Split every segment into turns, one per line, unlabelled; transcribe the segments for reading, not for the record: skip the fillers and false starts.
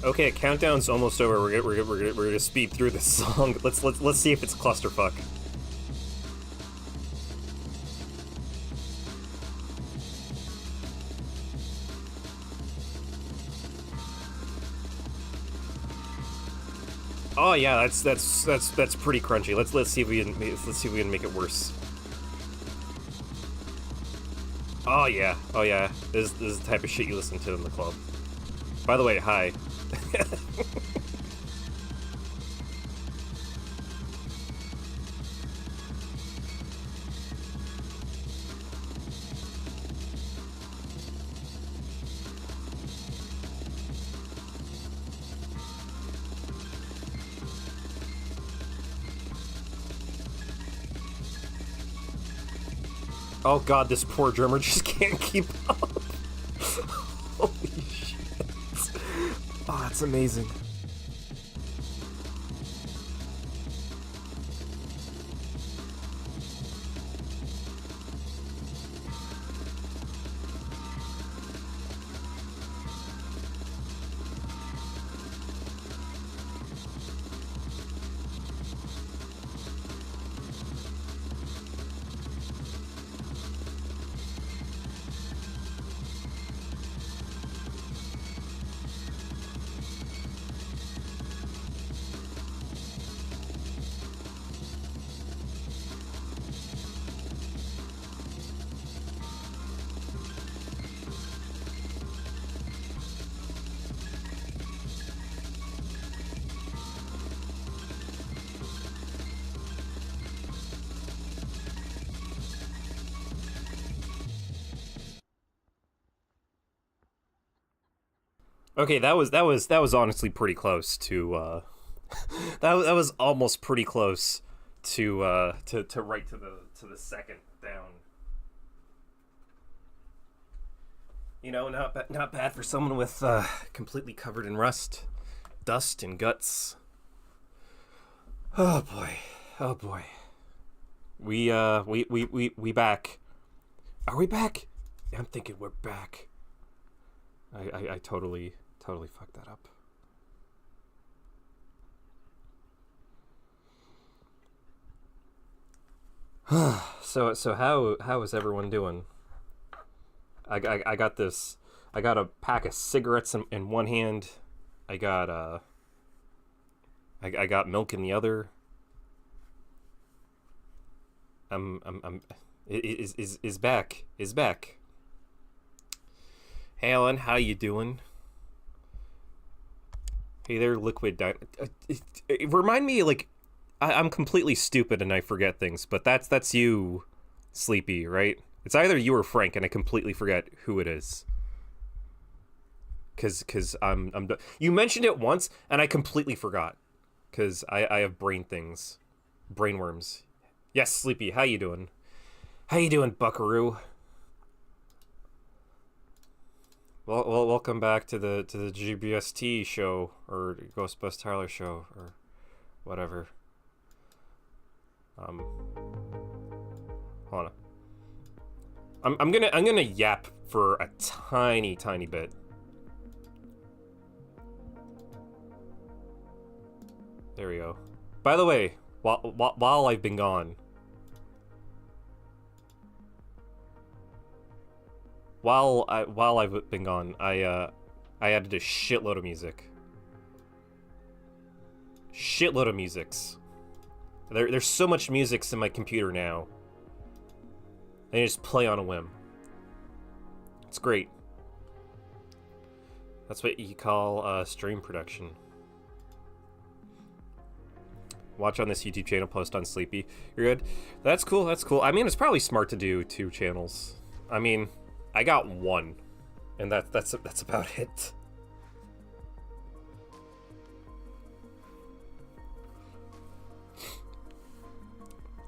Okay, countdown's almost over. We're gonna speed through this song. Let's see if it's clusterfuck. Oh yeah, that's pretty crunchy. Let's see if we can make it worse. Oh yeah, This is the type of shit you listen to in the club. By the way, hi. Oh god, this poor drummer just can't keep up. Holy shit. Oh, that's amazing. Okay, that was honestly pretty close to that was almost pretty close to right to the second down. You know, not bad for someone with completely covered in rust, dust, and guts. Oh boy, oh boy. We back. Are we back? I'm thinking we're back. I totally fucked that up. So how is everyone doing? I got this. I got a pack of cigarettes in one hand. I got I got milk in the other. Is back. Hey Alan, how you doing? Hey there, Liquid remind me, like, I'm completely stupid and I forget things, but that's you, Sleepy, right? It's either you or Frank, and I completely forget who it is. Cause you mentioned it once, and I completely forgot. Cause I have brain worms. Yes, Sleepy, how you doing? How you doing, Buckaroo? Well, welcome back to the GBST show, or Ghostbusters Tyler show, or whatever. Hold on. I'm gonna yap for a tiny bit. There we go. By the way, while I've been gone, while I've been gone, I added a shitload of music. Shitload of musics. There's so much musics in my computer now. And you just play on a whim. It's great. That's what you call stream production. Watch on this YouTube channel, post on Sleepy. You're good? That's cool, that's cool. I mean, it's probably smart to do 2 channels. I mean, I got 1. And that's about it.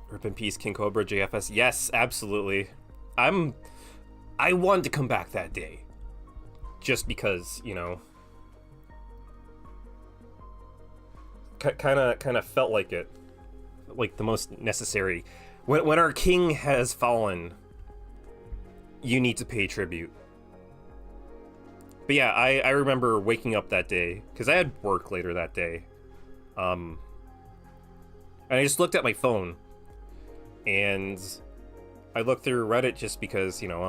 Rip in peace, King Cobra, JFS. Yes, absolutely. I wanted to come back that day. Just because, you know, kind of felt like it. Like the most necessary. When our king has fallen, you need to pay tribute. But yeah, I remember waking up that day, because I had work later that day. And I just looked at my phone. And I looked through Reddit just because, you know,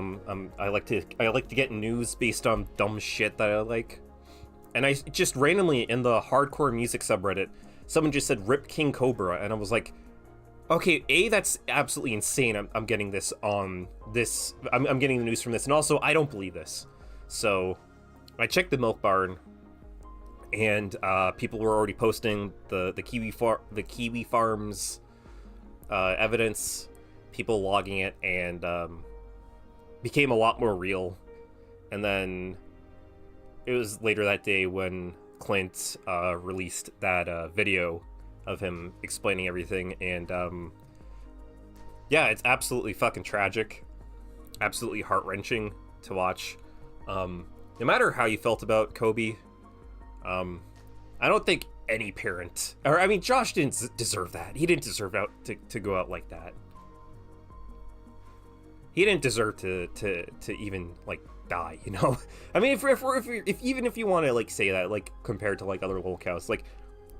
I like to get news based on dumb shit that I like. And I just randomly, in the hardcore music subreddit, someone just said "Rip King Cobra," and I was like, okay, A, that's absolutely insane. I'm getting this on this. I'm getting the news from this, and also I don't believe this. So I checked the Milk Barn, and people were already posting the Kiwi Farms evidence, people logging it, and became a lot more real. And then it was later that day when Clint released that video of him explaining everything, and yeah, it's absolutely fucking tragic. absolutely heart-wrenching to watch. No matter how you felt about Kobe, I don't think any parent, or I mean, Josh didn't deserve that. He didn't deserve to go out like that. He didn't deserve to even like die, you know. I mean, if even if you want to like say that, like compared to like other lolcows, like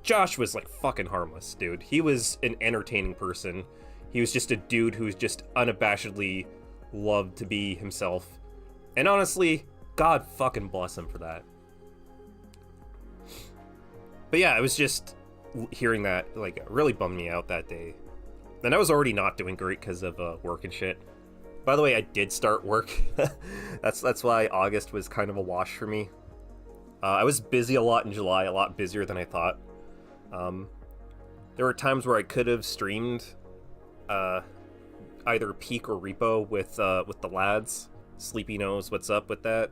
Josh was like fucking harmless, dude. He was an entertaining person. He was just a dude who was just unabashedly loved to be himself, and honestly, God fucking bless him for that. But yeah, it was just hearing that like really bummed me out that day. And I was already not doing great because of work and shit. By the way, I did start work. That's why August was kind of a wash for me. I was busy a lot in July, a lot busier than I thought. There were times where I could have streamed either Peak or Repo with the lads. Sleepy knows what's up with that.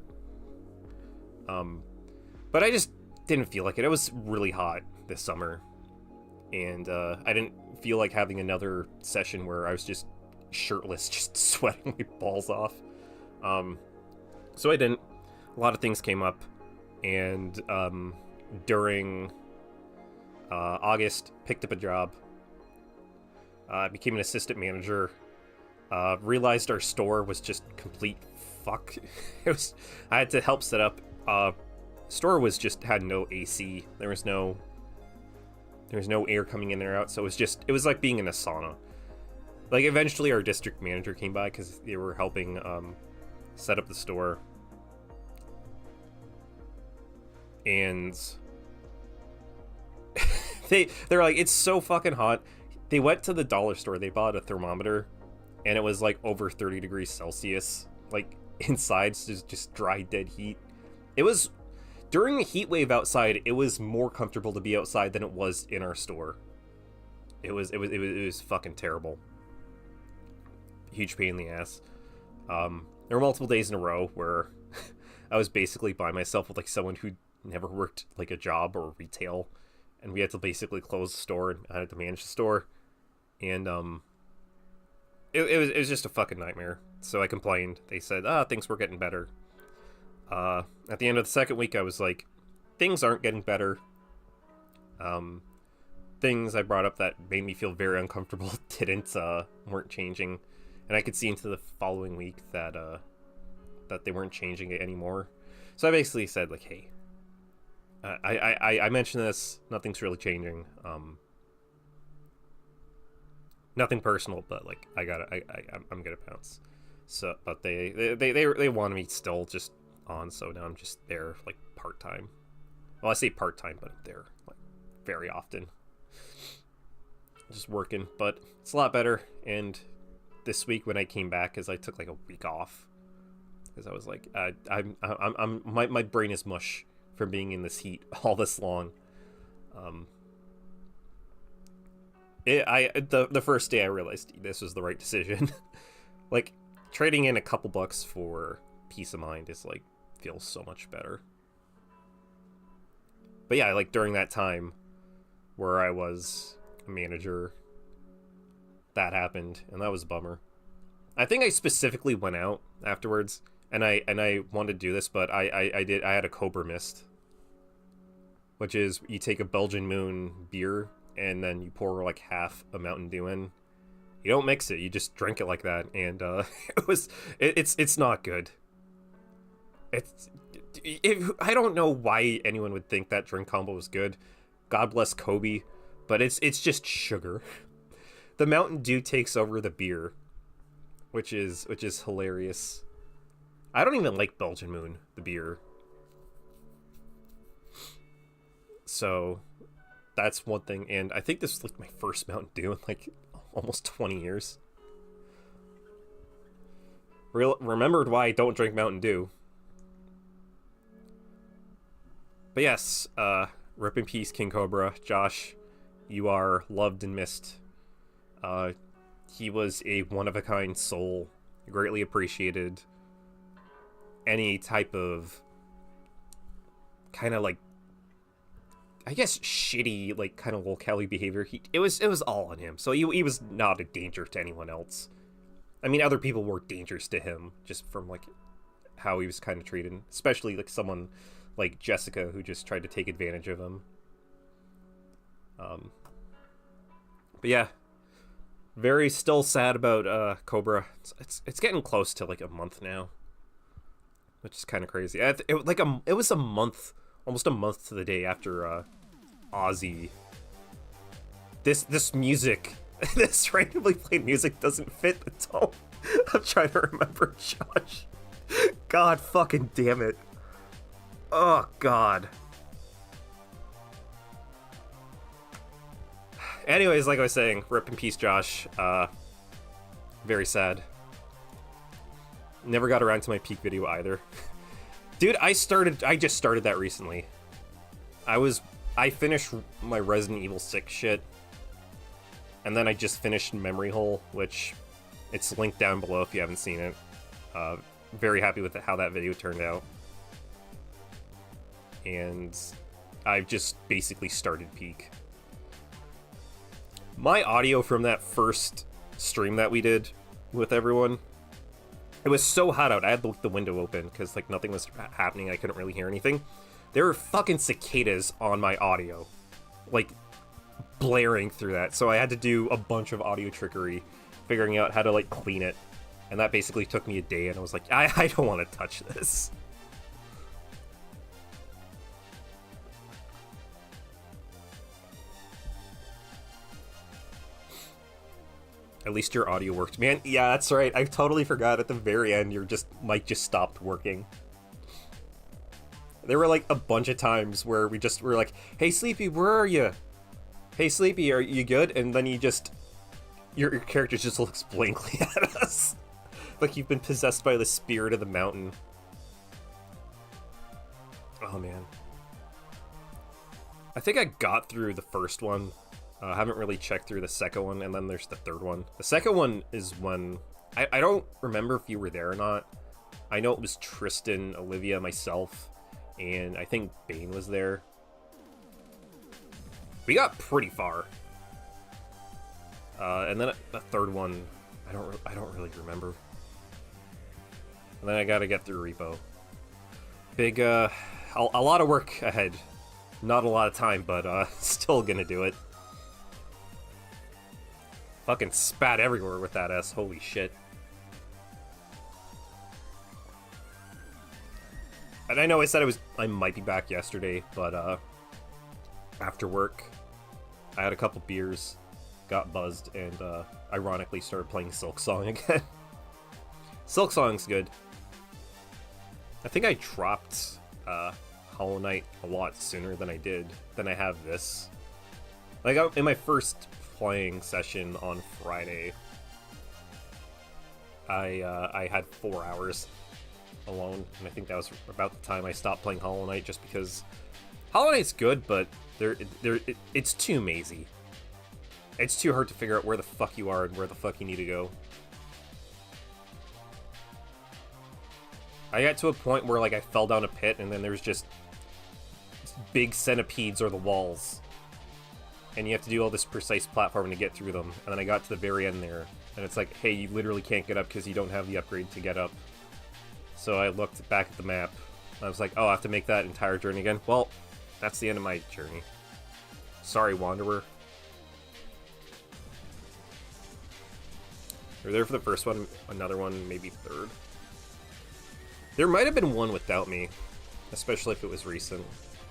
But I just didn't feel like it. It was really hot this summer, and I didn't feel like having another session where I was just shirtless, just sweating my balls off. So I didn't. A lot of things came up, and during August, picked up a job. I became an assistant manager. Realized our store was just complete fuck. I had to help set up. Store was just had no AC. There was no air coming in or out, so it was like being in a sauna. Like eventually our district manager came by because they were helping set up the store, and they're like, it's so fucking hot. They went to the dollar store, they bought a thermometer, and it was like over 30 degrees Celsius. Like inside, just dry dead heat. It was during the heat wave outside. It was more comfortable to be outside than it was in our store. It was fucking terrible. Huge pain in the ass. There were multiple days in a row where I was basically by myself with like someone who never worked like a job or retail, and we had to basically close the store, and I had to manage the store, and it was just a fucking nightmare. So I complained. They said, things were getting better. At the end of the second week, I was like, things aren't getting better. Things I brought up that made me feel very uncomfortable weren't changing. And I could see into the following week that they weren't changing it anymore. So I basically said, like, hey, I mentioned this, nothing's really changing. Nothing personal, but like I'm gonna bounce. So, but they wanted me still just on, so now I'm just there like part-time. Well, I say part-time, but I'm there like very often, just working. But it's a lot better. And this week when I came back, because I took like a week off, because I was like, my brain is mush from being in this heat all this long. The first day I realized this was the right decision. Like trading in a couple bucks for peace of mind is like feels so much better. But yeah, like during that time where I was a manager, that happened, and that was a bummer. I think I specifically went out afterwards, and I wanted to do this, but I had a Cobra mist, which is you take a Belgian Moon beer and then you pour like half a Mountain Dew in. You don't mix it, you just drink it like that, and it's not good. I don't know why anyone would think that drink combo was good. God bless Kobe, but it's just sugar. The Mountain Dew takes over the beer, which is hilarious. I don't even like Belgian Moon, the beer. So that's one thing, and I think this was like my first Mountain Dew in like almost 20 years. Remembered why I don't drink Mountain Dew. But yes, rip in peace, King Cobra. Josh, you are loved and missed. He was a one-of-a-kind soul, greatly appreciated. Any type of kind of like, I guess, shitty, like, kind of lolcally behavior, it was all on him. So he was not a danger to anyone else. I mean, other people were dangerous to him just from like how he was kind of treated, especially like someone like Jessica who just tried to take advantage of him. But yeah, very still sad about Cobra. It's getting close to like a month now, which is kind of crazy. It was a month, almost a month to the day after Ozzy. This music, this randomly played music doesn't fit the tone. I'm trying to remember, Josh. God fucking damn it. Oh God. Anyways, like I was saying, rip in peace, Josh. Very sad. Never got around to my peak video either. Dude, I just started that recently. I finished my Resident Evil 6 shit. And then I just finished Memory Hole, which it's linked down below if you haven't seen it. Very happy with how that video turned out. And I've just basically started Peak. My audio from that first stream that we did with everyone, it was so hot out. I had the window open because like nothing was happening. I couldn't really hear anything. There were fucking cicadas on my audio, like blaring through that. So I had to do a bunch of audio trickery, figuring out how to like clean it. And that basically took me a day, and I was like, I don't want to touch this. At least your audio worked. Man, yeah, that's right. I totally forgot at the very end your mic just stopped working. There were like a bunch of times where we were like, hey Sleepy, where are you? Hey Sleepy, are you good? And then your character just looks blankly at us. Like you've been possessed by the spirit of the mountain. Oh man. I think I got through the first one. I haven't really checked through the second one, and then there's the third one. The second one is when... I don't remember if you were there or not. I know it was Tristan, Olivia, myself, and I think Bane was there. We got pretty far. And then the third one, I don't really remember. And then I gotta get through Repo. Big, a lot of work ahead. Not a lot of time, but still gonna do it. Fucking spat everywhere with that S. Holy shit. And I know I said I might be back yesterday, but after work, I had a couple beers, got buzzed, and ironically started playing Silksong again. Silksong's good. I think I dropped Hollow Knight a lot sooner than I have this. Like in my first playing session on Friday, I had 4 hours alone, and I think that was about the time I stopped playing Hollow Knight, just because Hollow Knight's good, but it's too mazy. It's too hard to figure out where the fuck you are and where the fuck you need to go. I got to a point where like I fell down a pit, and then there's just big centipedes or the walls. And you have to do all this precise platforming to get through them. And then I got to the very end there, and it's like, hey, you literally can't get up because you don't have the upgrade to get up. So I looked back at the map, and I was like, oh, I have to make that entire journey again? Well, that's the end of my journey. Sorry, Wanderer. You're there for the first one, another one, maybe third. There might have been one without me, especially if it was recent.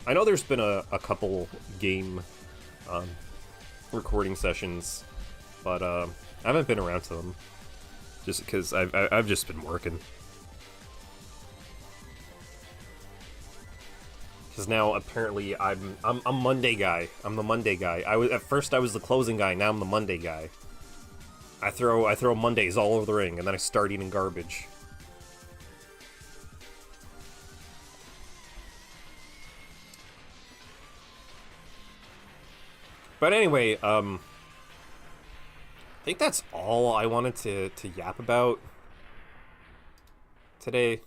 I know there's been a couple game recording sessions, but I haven't been around to them just because I've just been working. Because now apparently I'm Monday guy. I'm the Monday guy. At first I was the closing guy. Now I'm the Monday guy. I throw Mondays all over the ring, and then I start eating garbage. But anyway, I think that's all I wanted to yap about today.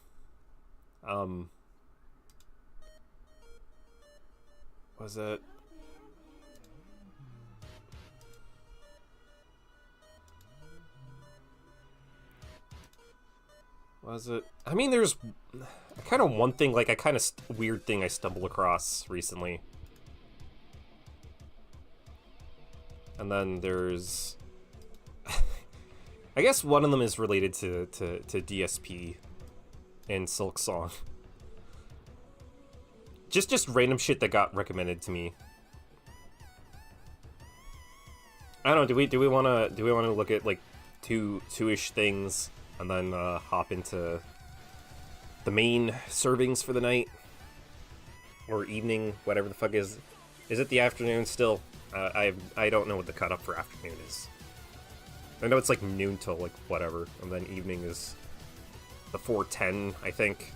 Was it? Was it? I mean, there's kind of one thing, like, weird thing I stumbled across recently. And then there's... I guess one of them is related to DSP and Silk Song. Just random shit that got recommended to me. I don't know, do we wanna look at like two-ish things and then hop into the main servings for the night? Or evening, whatever the fuck is. Is it the afternoon still? I don't know what the cutoff for afternoon is. I know it's like noon till like whatever, and then evening is the 4:10, I think.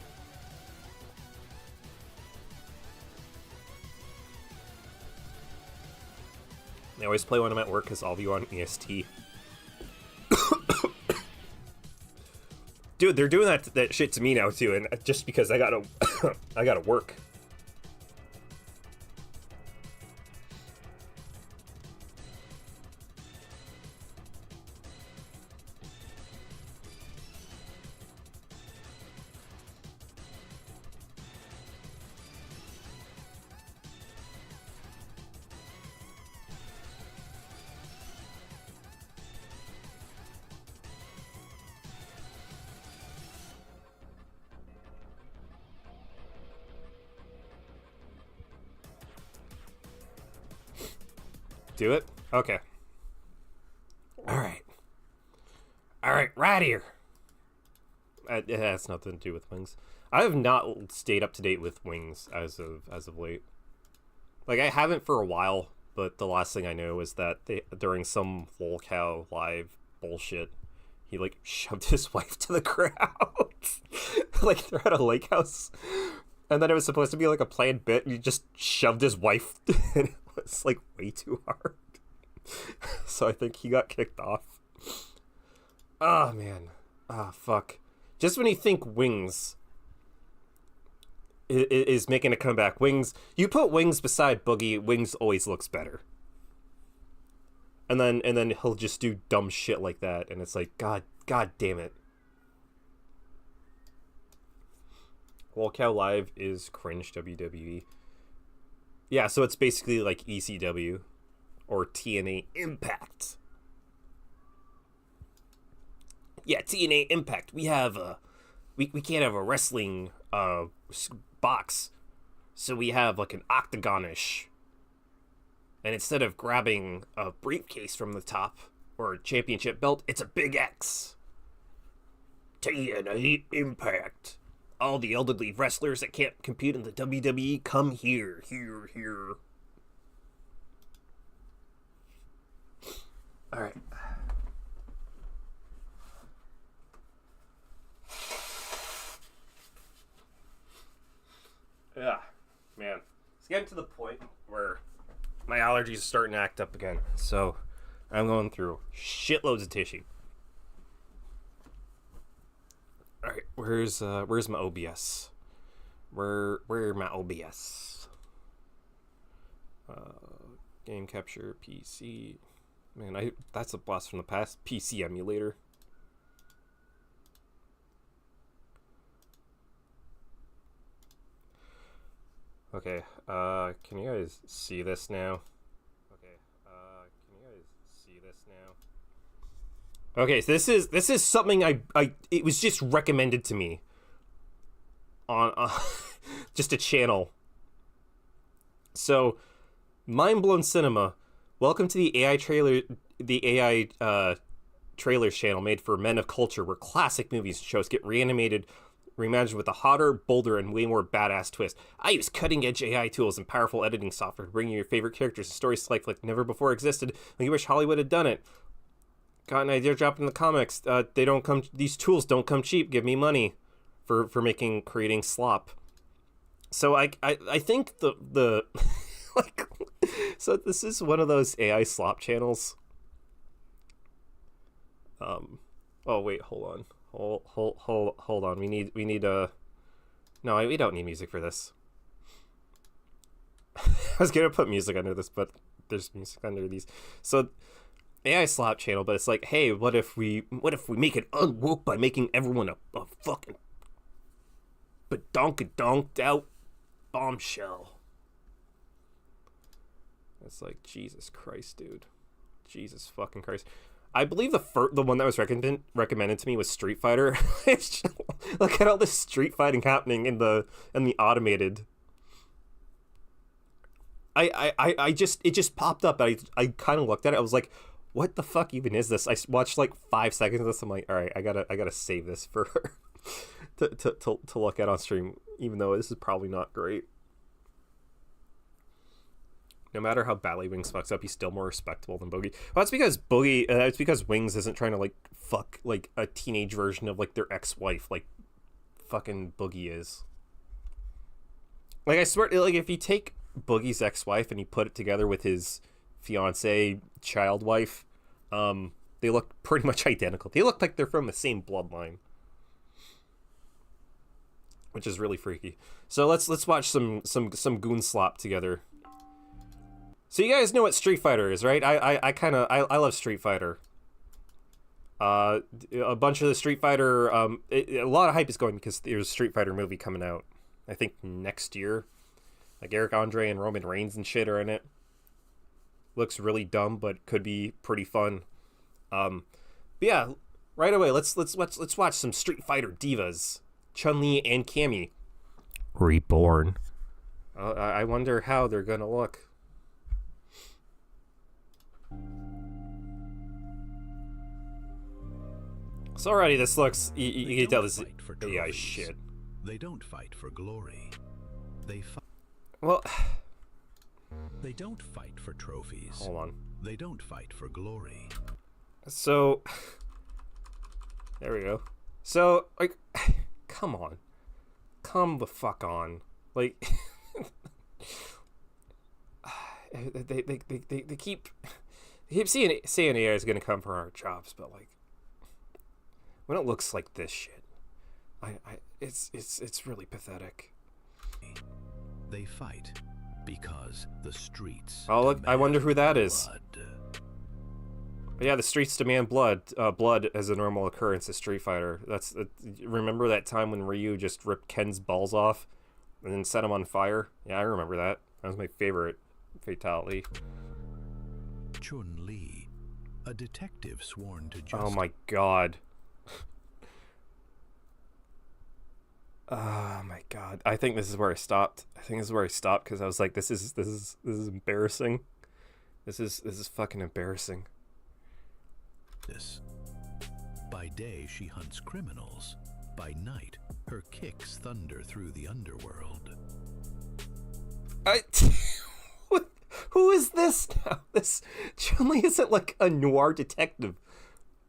I always play when I'm at work because all of you on EST. Dude, they're doing that shit to me now too, and just because I gotta I gotta work. Do it? Okay. Alright. Alright, right here. It has nothing to do with Wings. I have not stayed up to date with Wings as of late. Like, I haven't for a while, but the last thing I know is that during some Devcow live bullshit, he, like, shoved his wife to the crowd. Like, they're at a lake house. And then it was supposed to be, like, a planned bit, and he just shoved his wife and was like way too hard. So I think he got kicked off. Oh man. Ah, fuck. Just when you think Wings is making a comeback, Wings, you put Wings beside Boogie, Wings always looks better. And then he'll just do dumb shit like that, and it's like, God damn it. Devcow Live is cringe WWE. Yeah, so it's basically like ECW or TNA Impact. Yeah, TNA Impact. We have we can't have a wrestling box, so we have like an octagonish. And instead of grabbing a briefcase from the top or a championship belt, it's a big X. TNA Impact. All the elderly wrestlers that can't compete in the WWE, come here. Alright. Yeah, man. It's getting to the point where my allergies are starting to act up again. So, I'm going through shitloads of tissue. Alright, where's my OBS? Where my OBS? Game capture, PC. Man, that's a blast from the past. PC emulator. Okay, can you guys see this now? Okay, so this is something it was just recommended to me on just a channel. So, Mind Blown Cinema, welcome to the AI trailers channel made for men of culture, where classic movies and shows get reanimated, reimagined with a hotter, bolder, and way more badass twist. I use cutting-edge AI tools and powerful editing software to bring you your favorite characters and stories to life like never before existed. Like you wish Hollywood had done it. Got an idea, drop in the comics. These tools don't come cheap. Give me money for creating Slop. So I think the like, so this is one of those AI Slop channels. Oh wait, hold on. We need no, we don't need music for this. I was gonna put music under this, but there's music under these. So AI Slop channel, but it's like, hey, what if we make it unwoke by making everyone a fucking badonked out bombshell? It's like, Jesus Christ, dude. Jesus fucking Christ. I believe the one that was recommended to me was Street Fighter. Look at all this street fighting happening in the automated. It just popped up. I kind of looked at it. I was like, what the fuck even is this? I watched like 5 seconds of this. I'm like, all right, I gotta save this for to look at on stream, even though this is probably not great. No matter how badly Wings fucks up, he's still more respectable than Boogie. Well, that's because it's because Wings isn't trying to like fuck like a teenage version of like their ex-wife, like fucking Boogie is. Like, I swear, like, if you take Boogie's ex-wife and you put it together with his fiance child wife, they look pretty much identical. They look like they're from the same bloodline, which is really freaky. So let's watch some goon slop together. So you guys know what Street Fighter is, right? I love Street Fighter. A bunch of the Street Fighter, a lot of hype is going because there's a Street Fighter movie coming out, I think next year. Like Eric Andre and Roman Reigns and shit are in it. Looks really dumb, but could be pretty fun. But yeah, right away, let's watch some Street Fighter divas, Chun-Li and Cammy. Reborn. I wonder how they're gonna look. So already this looks, you can tell this is AI shit.
They don't fight for glory. They fight.
Well,
they don't fight for trophies.
Hold on.
They don't fight for glory.
So, there we go. So, like, come on. Come the fuck on. Like, they keep saying AI is gonna come for our jobs, but like, when it looks like this shit, it's really pathetic.
They fight because the streets.
Oh look, I wonder who that is.
Blood.
Yeah, the streets demand blood. Blood as a normal occurrence in Street Fighter. Remember that time when Ryu just ripped Ken's balls off and then set him on fire? Yeah, I remember that. That was my favorite fatality.
Chun-Li, a detective sworn to justice.
Oh my god. Oh my god. I think this is where I stopped. Because I was like, this is embarrassing. This is fucking embarrassing.
By day she hunts criminals. By night, her kicks thunder through the underworld.
Who is this now? This Chun-Li isn't like a noir detective.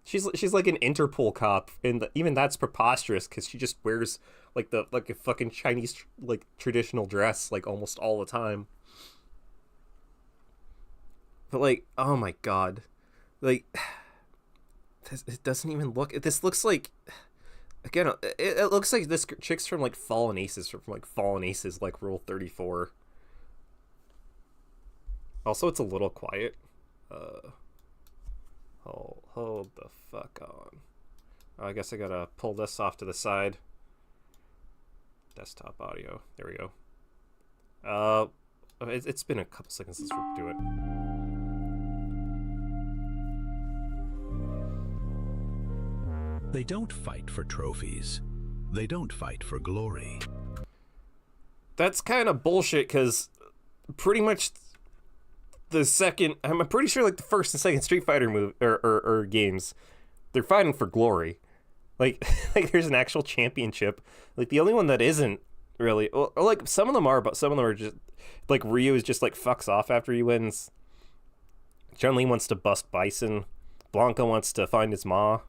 She's like an Interpol cop, and even that's preposterous because she just wears like a fucking Chinese like traditional dress like almost all the time. But like, oh my god, like it doesn't even look. This looks like, again, it looks like this chick's from like Fallen Aces, like Rule 34. Also, it's a little quiet. Hold the fuck on. I guess I gotta pull this off to the side. Desktop audio. There we go. It's been a couple seconds since we do it.
They don't fight for trophies. They don't fight for glory.
That's kind of bullshit, because pretty much the second, I'm pretty sure like the first and second Street Fighter movie or games, they're fighting for glory. Like there's an actual championship. Like the only one that isn't really, or like some of them are, but some of them are just like Ryu is just like fucks off after he wins. Chun-Li wants to bust Bison. Blanca wants to find his ma.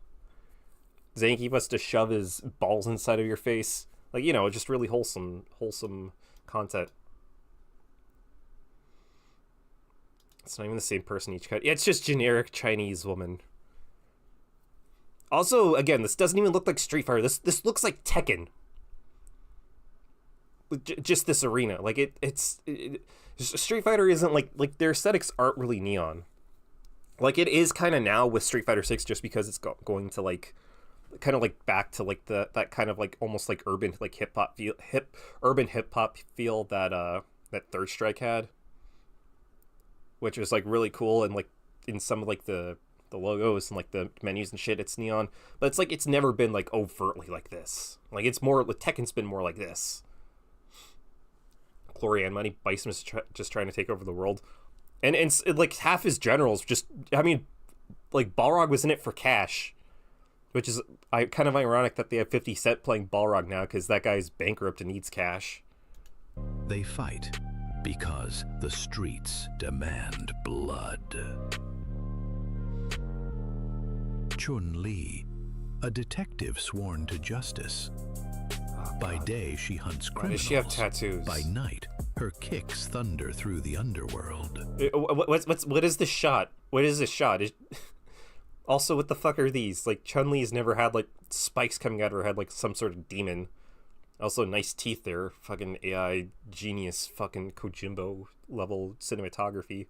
Zangief wants to shove his balls inside of your face. Like, you know, just really wholesome content. It's not even the same person each cut. Yeah, it's just generic Chinese woman. Also, again, this doesn't even look like Street Fighter. This looks like Tekken. Just this arena. Like, Street Fighter isn't like their aesthetics aren't really neon. Like, it is kind of now with Street Fighter 6, just because it's going to, like, kind of like back to like that kind of like almost like urban like urban hip hop feel that that Third Strike had, which was like really cool, and like in some of like the logos and like the menus and shit, it's neon, but it's like it's never been like overtly like this. Like, it's more like Tekken's been more like this. Glory and money. Bison was just trying to take over the world, and like half his generals just, I mean, like Balrog was in it for cash, which is kind of ironic that they have 50 Cent playing Balrog now, because that guy's bankrupt and needs cash.
They fight because the streets demand blood. Chun-Li, a detective sworn to justice. By day, she hunts criminals.
Why does she have tattoos?
By night, her kicks thunder through the underworld.
What is this shot? What is this shot? Also, what the fuck are these? Like, Chun-Li's never had, like, spikes coming out of her head like some sort of demon. Also, nice teeth there. Fucking AI genius, fucking Kojimbo level cinematography.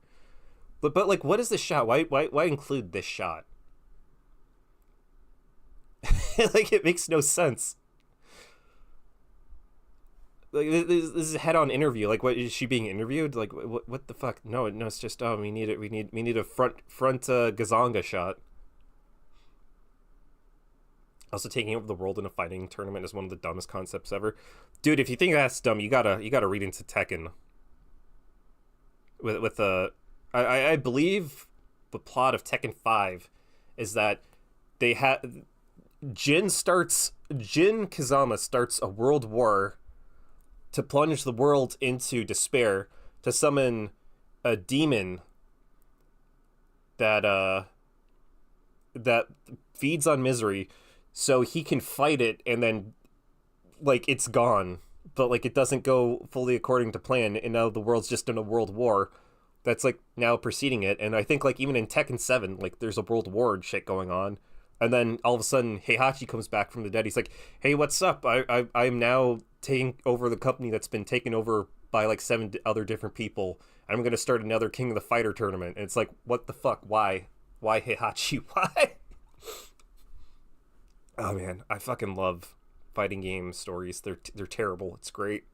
But like, what is this shot? Why include this shot? Like, it makes no sense. Like, this is a head-on interview. Like, what is she being interviewed? Like, what the fuck? No, it's just, oh, we need a front Gazanga shot. Also, taking over the world in a fighting tournament is one of the dumbest concepts ever. Dude, if you think that's dumb, you gotta read into Tekken. I believe the plot of Tekken 5 is that they had Jin Kazama starts a world war to plunge the world into despair, to summon a demon that feeds on misery, so he can fight it, and then, like, it's gone. But, like, it doesn't go fully according to plan, and now the world's just in a world war that's, like, now preceding it. And I think, like, even in Tekken 7, like, there's a world war and shit going on. And then, all of a sudden, Heihachi comes back from the dead. He's like, hey, what's up? I'm now taking over the company that's been taken over by, like, 7 other different people. I'm going to start another King of the Fighter tournament. And it's like, what the fuck? Why? Why Heihachi? Why? Oh man, I fucking love fighting game stories. They're terrible. It's great.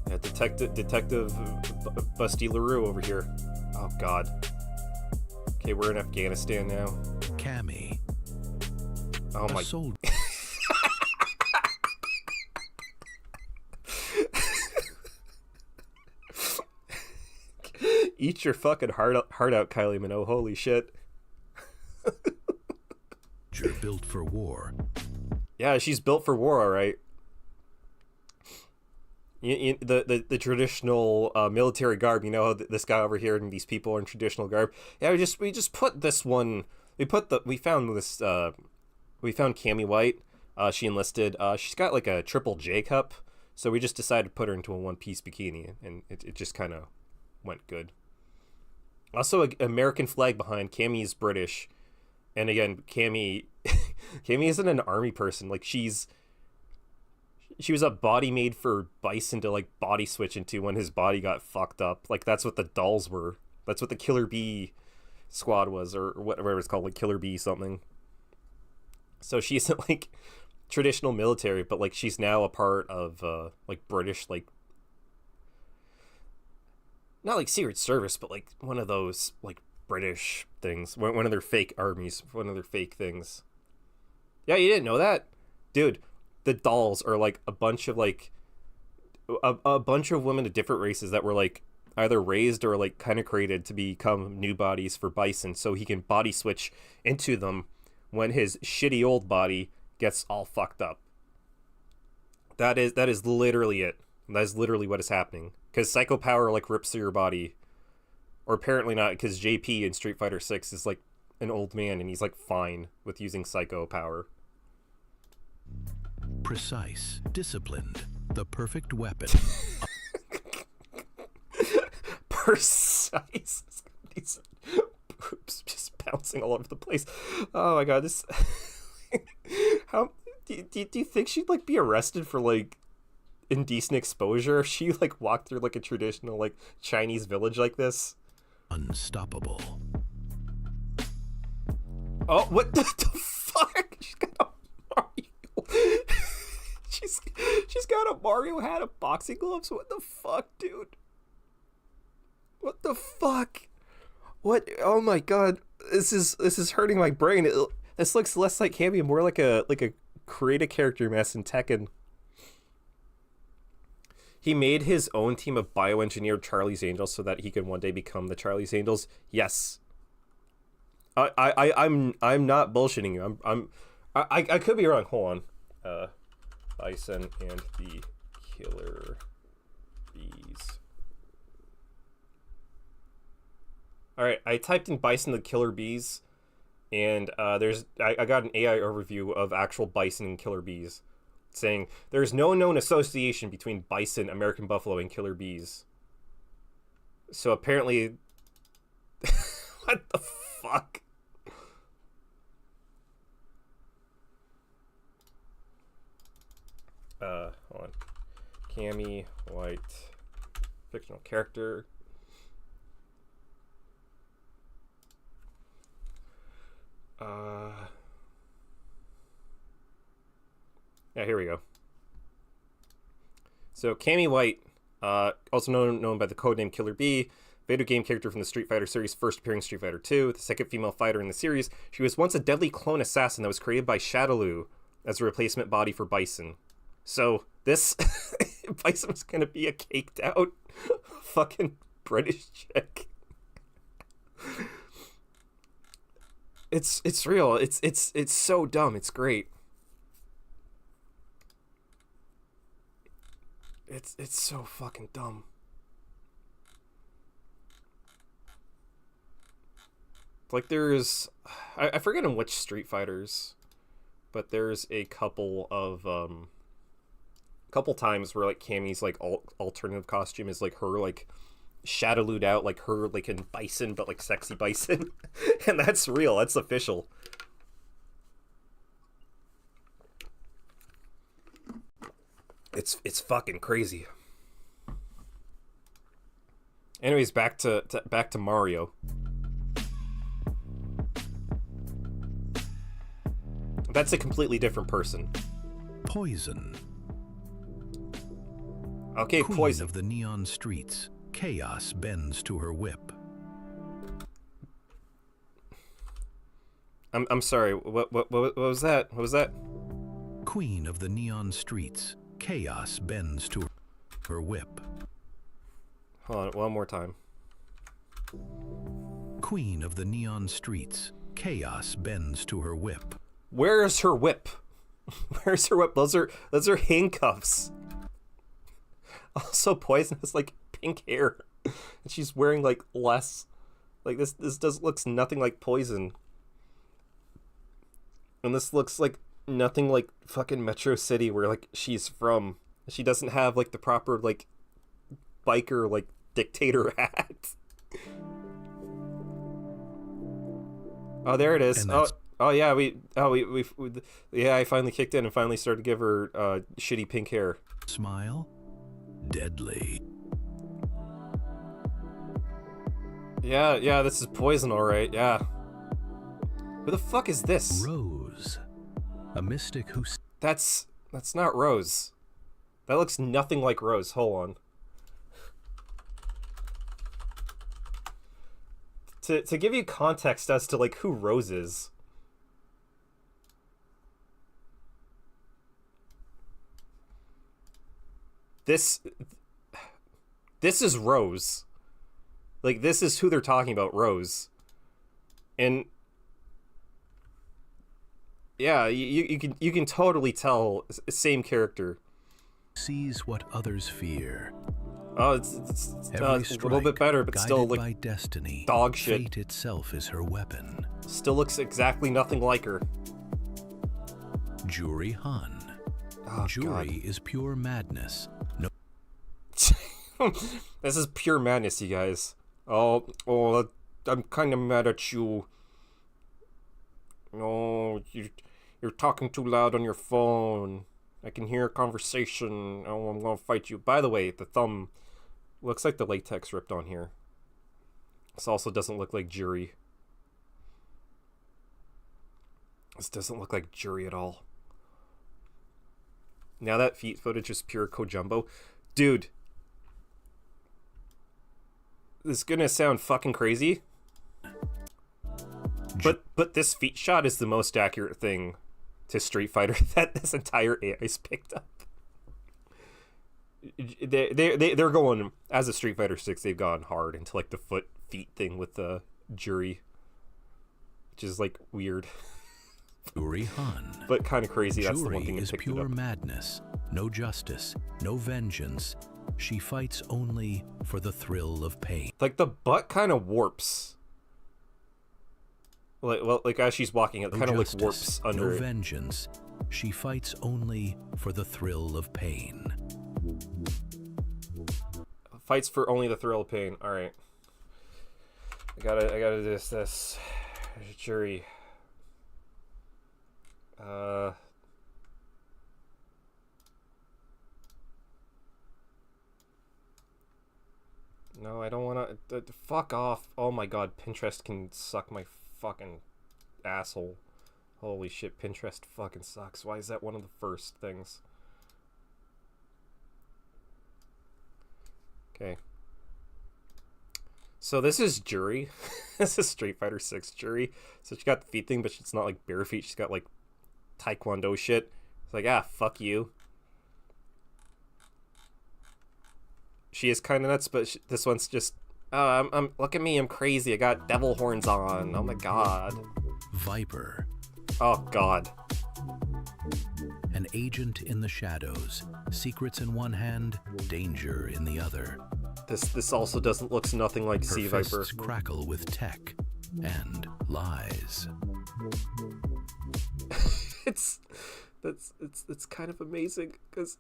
Yeah, Detective Busty LaRue over here. Oh god. Okay, we're in Afghanistan now.
Cammy.
Oh my. Eat your fucking heart out, Kylie Minogue. Holy shit.
You're built for war.
Yeah, she's built for war, all right. The traditional military garb. You know, this guy over here and these people are in traditional garb. Yeah, we just put this one. We found Cammy White. She enlisted. She's got like a triple J cup, so we just decided to put her into a one-piece bikini, and it just kind of went good. Also, an American flag behind. Cammy's British. And again, Cammy isn't an army person. Like, she was a body made for Bison to, like, body switch into when his body got fucked up. Like, that's what the dolls were. That's what the Killer Bee squad was, or whatever it's called, like Killer Bee something. So she isn't, like, traditional military, but, like, she's now a part of, like, British, like, not like Secret Service, but, like, one of those, like, British things, one of their fake armies, one of their fake things. Yeah, you didn't know that? Dude, the dolls are like a bunch of like a bunch of women of different races that were like either raised or like kind of created to become new bodies for Bison, so he can body switch into them when his shitty old body gets all fucked up. That is literally it. That is literally what is happening, because Psycho Power like rips through your body. Or apparently not, because JP in Street Fighter 6 is like an old man and he's like fine with using Psycho Power.
Precise, disciplined, the perfect weapon.
Precise. These boobs just bouncing all over the place. Oh my god, this. How do you think she'd like be arrested for like indecent exposure if she like walked through like a traditional like Chinese village like this.
Unstoppable.
Oh, what the fuck? She's got a Mario. she's got a Mario hat of boxing gloves. What the fuck, dude? What the fuck? What? Oh my god, this is hurting my brain. This looks less like Cammy and more like a create a character mess in Tekken. He made his own team of bioengineered Charlie's Angels so that he could one day become the Charlie's Angels. Yes. I'm not bullshitting you. I could be wrong. Hold on. Bison and the Killer Bees. All right, I typed in Bison the Killer Bees, and I got an AI overview of actual bison and killer bees, saying there's no known association between bison, American buffalo, and killer bees. So apparently, what the fuck? Hold on. Cammy White, fictional character. Yeah, here we go. So Cammy White, also known by the codename Killer Bee, video game character from the Street Fighter series, first appearing in Street Fighter 2, the second female fighter in the series. She was once a deadly clone assassin that was created by Shadaloo as a replacement body for Bison. So this Bison was gonna be a caked out fucking British chick. It's real. It's so dumb. It's great. It's so fucking dumb. Like there's, I forget in which Street Fighters, but there's a couple of couple times where like Cammy's like alternative costume is like her like Shadowlooed out, like her like in Bison, but like sexy Bison. And that's real. That's official. It's fucking crazy. Anyways, back to Mario. That's a completely different person.
Poison.
Okay,
Queen
Poison.
of the neon streets. Chaos bends to her whip.
I'm sorry. What was that? What was that?
Queen of the neon streets. Chaos bends to her whip.
Hold on, one more time.
Queen of the neon streets. Chaos bends to her whip.
Where is her whip? Where's her whip? Those are handcuffs. Also, Poison has like pink hair, and she's wearing like less. Like this looks nothing like Poison, and this looks like nothing like fucking Metro City where like she's from. She doesn't have like the proper like biker like dictator hat. Oh, there it is. Oh yeah, we yeah, I finally kicked in and finally started to give her shitty pink hair.
Smile. Deadly.
Yeah, this is Poison, all right. Yeah. Who the fuck is this?
Rose. A mystic who...
That's not Rose. That looks nothing like Rose. Hold on. To give you context as to like who Rose is. This is Rose. Like this is who they're talking about, Rose. And yeah, you can totally tell same character.
Sees what others fear.
Oh, it's a little bit better, but still like
by destiny,
dog shit.
Fate itself is her weapon.
Still looks exactly nothing like her.
Jury Han.
Oh,
Jury
God.
is pure madness. No.
This is pure madness, you guys. Oh, I'm kind of mad at you. Oh, you're talking too loud on your phone. I can hear a conversation. Oh, I'm gonna fight you. By the way, the thumb looks like the latex ripped on here. This also doesn't look like Jury. This doesn't look like Jury at all. Now that feet footage is pure Kojumbo. Dude. This is gonna sound fucking crazy. But this feet shot is the most accurate thing to Street Fighter that this entire AI's picked up. They're going, as a Street Fighter 6, they've gone hard into like the feet thing with the Jury, which is like weird.
Jury Han.
But kind of crazy. That's the one thing
Jury
that
is
picked it
pure
up.
madness, no justice, no vengeance. She fights only for the thrill of pain.
Like the butt kind of warps. Like as she's walking, it kind of like warps under
no
it.
vengeance. She fights only for the thrill of pain.
Fights for only the thrill of pain. All right. I gotta do this. Jury. No, I don't want to. Fuck off. Oh my god, Pinterest can suck my fucking asshole. Holy shit, Pinterest fucking sucks. Why is that one of the first things? Okay. So this is Jury. This is Street Fighter 6 Jury. So she got the feet thing, but it's not like bare feet. She's got like Taekwondo shit. It's like, fuck you. She is kind of nuts, but this one's just, I'm look at me, I'm crazy. I got devil horns on. Oh my god.
Viper.
Oh god.
An agent in the shadows. Secrets in one hand, danger in the other.
This also doesn't looks nothing like
Her
Sea Viper.
fists crackle with tech and lies.
It's kind of amazing because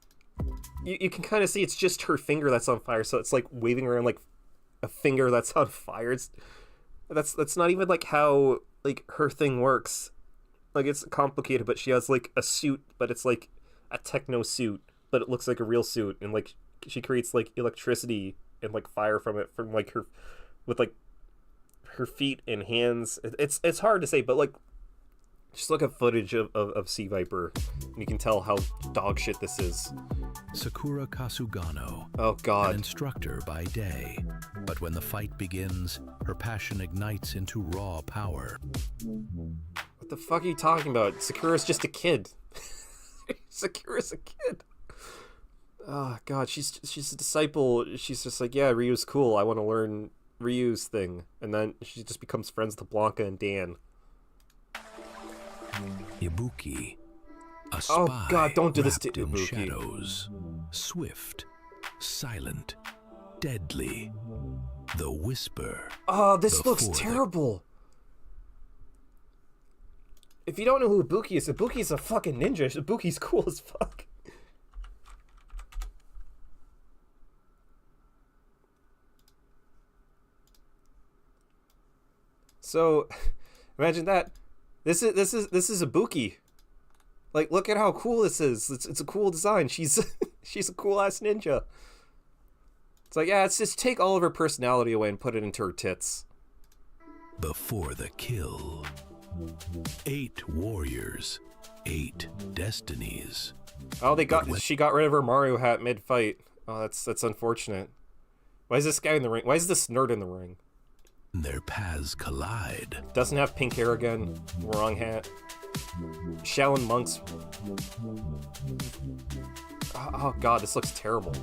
you can kind of see it's just her finger that's on fire, so it's like waving around like a finger that's on fire. That's not even like how like her thing works. Like it's complicated, but she has like a suit, but it's like a techno suit, but it looks like a real suit, and like she creates like electricity and like fire from it, from like her with like her feet and hands. It's hard to say, but like just look at footage of Sea Viper and you can tell how dog shit this is.
Sakura Kasugano.
Oh god.
An instructor by day, but when the fight begins, her passion ignites into raw power.
What the fuck are you talking about? Sakura's just a kid. Sakura's a kid. Oh god, she's a disciple. She's just like, yeah, Ryu's cool. I want to learn Ryu's thing. And then she just becomes friends with Blanca and Dan.
Ibuki. A spy.
Oh god, don't do this to
wrapped in
Ibuki.
shadows. Swift, silent, deadly. The whisper.
Oh, this looks
before the-
terrible. If you don't know who Ibuki is, Ibuki's a fucking ninja. Ibuki's cool as fuck. So, imagine that. This is Ibuki. Like, look at how cool this is. It's a cool design. She's she's a cool ass ninja. It's like, yeah, it's just take all of her personality away and put it into her tits.
Before the kill. 8 warriors. 8 destinies.
Oh, she got rid of her Mario hat mid-fight. Oh, that's unfortunate. Why is this guy in the ring? Why is this nerd in the ring?
Their paths collide.
Doesn't have pink hair again. Wrong hat. Shaolin monks. Oh god, this looks terrible.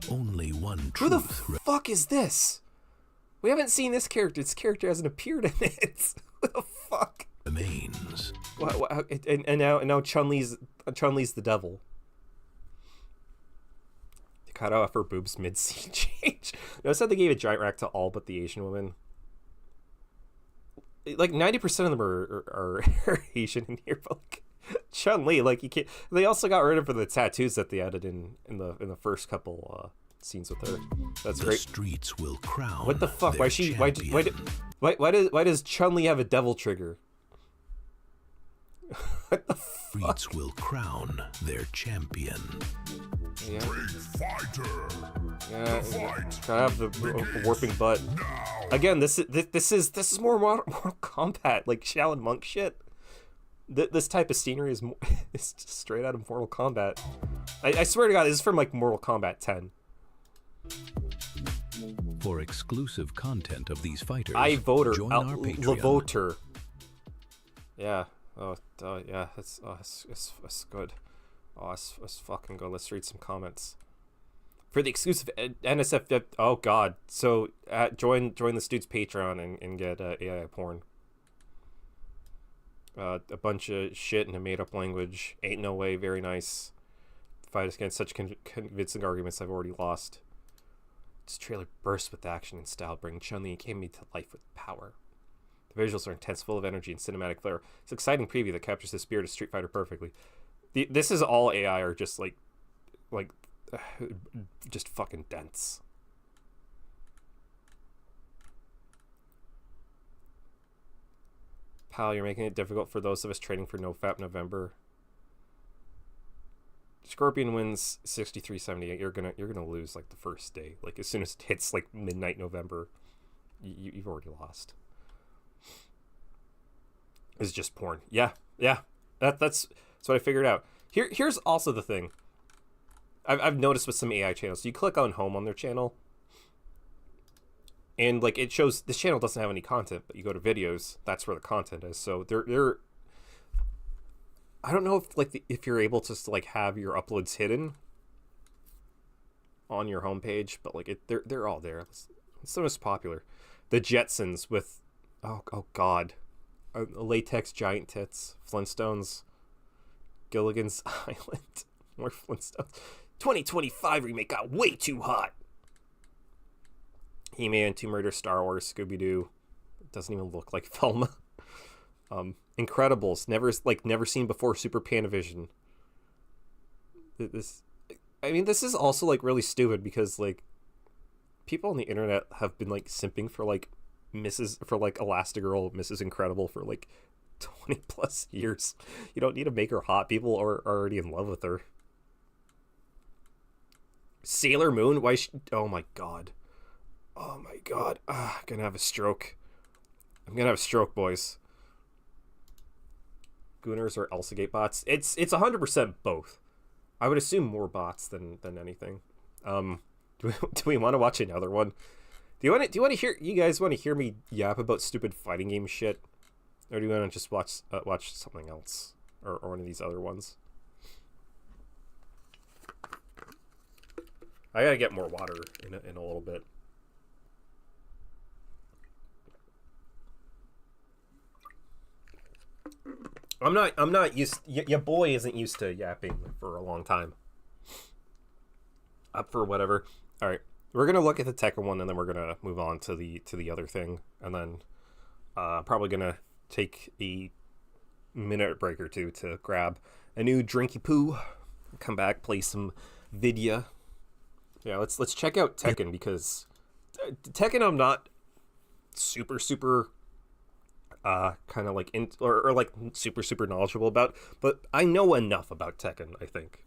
Only one
Who the
truth
fuck is this? We haven't seen this character. This character hasn't appeared in it. What the fuck?
remains.
And now Chun-Li's the devil. They cut off her boobs mid-scene change. Notice how they gave a giant rack to all but the Asian women. Like 90% of them are Asian in here, but like Chun-Li, like you can't. They also got rid of her the tattoos that they added in the first couple scenes with her. That's
the
great.
Streets will crown.
What the fuck? Why does Chun-Li have a devil trigger? What the fuck?
Streets will crown their champion.
Yeah.
Fighter.
Yeah, gotta have the warping butt. Again, this is more Mortal Kombat, like Shaolin Monk shit. This type of scenery is is straight out of Mortal Kombat. I swear to God, this is from like Mortal Kombat 10.
For exclusive content of these fighters,
join
our Patreon.
Voter. Yeah. Yeah. That's good. That's fucking good. Let's read some comments. For the exclusive NSF. Oh God. So join this dude's Patreon and get AI porn. A bunch of shit in a made-up language. Ain't no way. Very nice. Fight against such convincing arguments I've already lost. This trailer bursts with action and style, bringing Chun-Li and Kami to life with power. The visuals are intense, full of energy and cinematic flair. It's an exciting preview that captures the spirit of Street Fighter perfectly. This is all AI or just like just fucking dense. Pal, you're making it difficult for those of us training for NoFap November. Scorpion wins 63-78. You're gonna lose like the first day. Like as soon as it hits like midnight November, you've already lost. It's just porn. Yeah. That's what I figured out. Here's also the thing. I've noticed with some AI channels. You click on home on their channel, and like it shows this channel doesn't have any content, but you go to videos, that's where the content is. So they're I don't know if you're able to like have your uploads hidden on your homepage, but like they're all there. It's the most popular. The Jetsons with oh God, latex giant tits, Flintstones, Gilligan's Island, more Flintstones. 2025 remake got way too hot. He-Man, Tomb Raider, Star Wars, Scooby-Doo. It doesn't even look like Velma. Incredibles, never seen before, Super Panavision. This is also like really stupid because like people on the internet have been like simping for like Elastigirl, Mrs. Incredible for like 20 plus years. You don't need to make her hot. People are already in love with her. Sailor Moon, oh my god, I'm gonna have a stroke. I'm gonna have a stroke, boys. Gooners or Elsagate bots? It's 100% both. I would assume more bots than anything. Do we want to watch another one? Do you want to hear? You guys want to hear me yap about stupid fighting game shit, or do you want to just watch something else or one of these other ones? I gotta get more water in a little bit. I'm not used. Your boy isn't used to yapping for a long time. Up for whatever. All right, we're gonna look at the Tekken one, and then we're gonna move on to the other thing, and then probably gonna take a minute break or two to grab a new drinky poo, come back, play some Vidya. Yeah, let's check out Tekken, because Tekken I'm not super kind of like or like super knowledgeable about, but I know enough about Tekken, I think.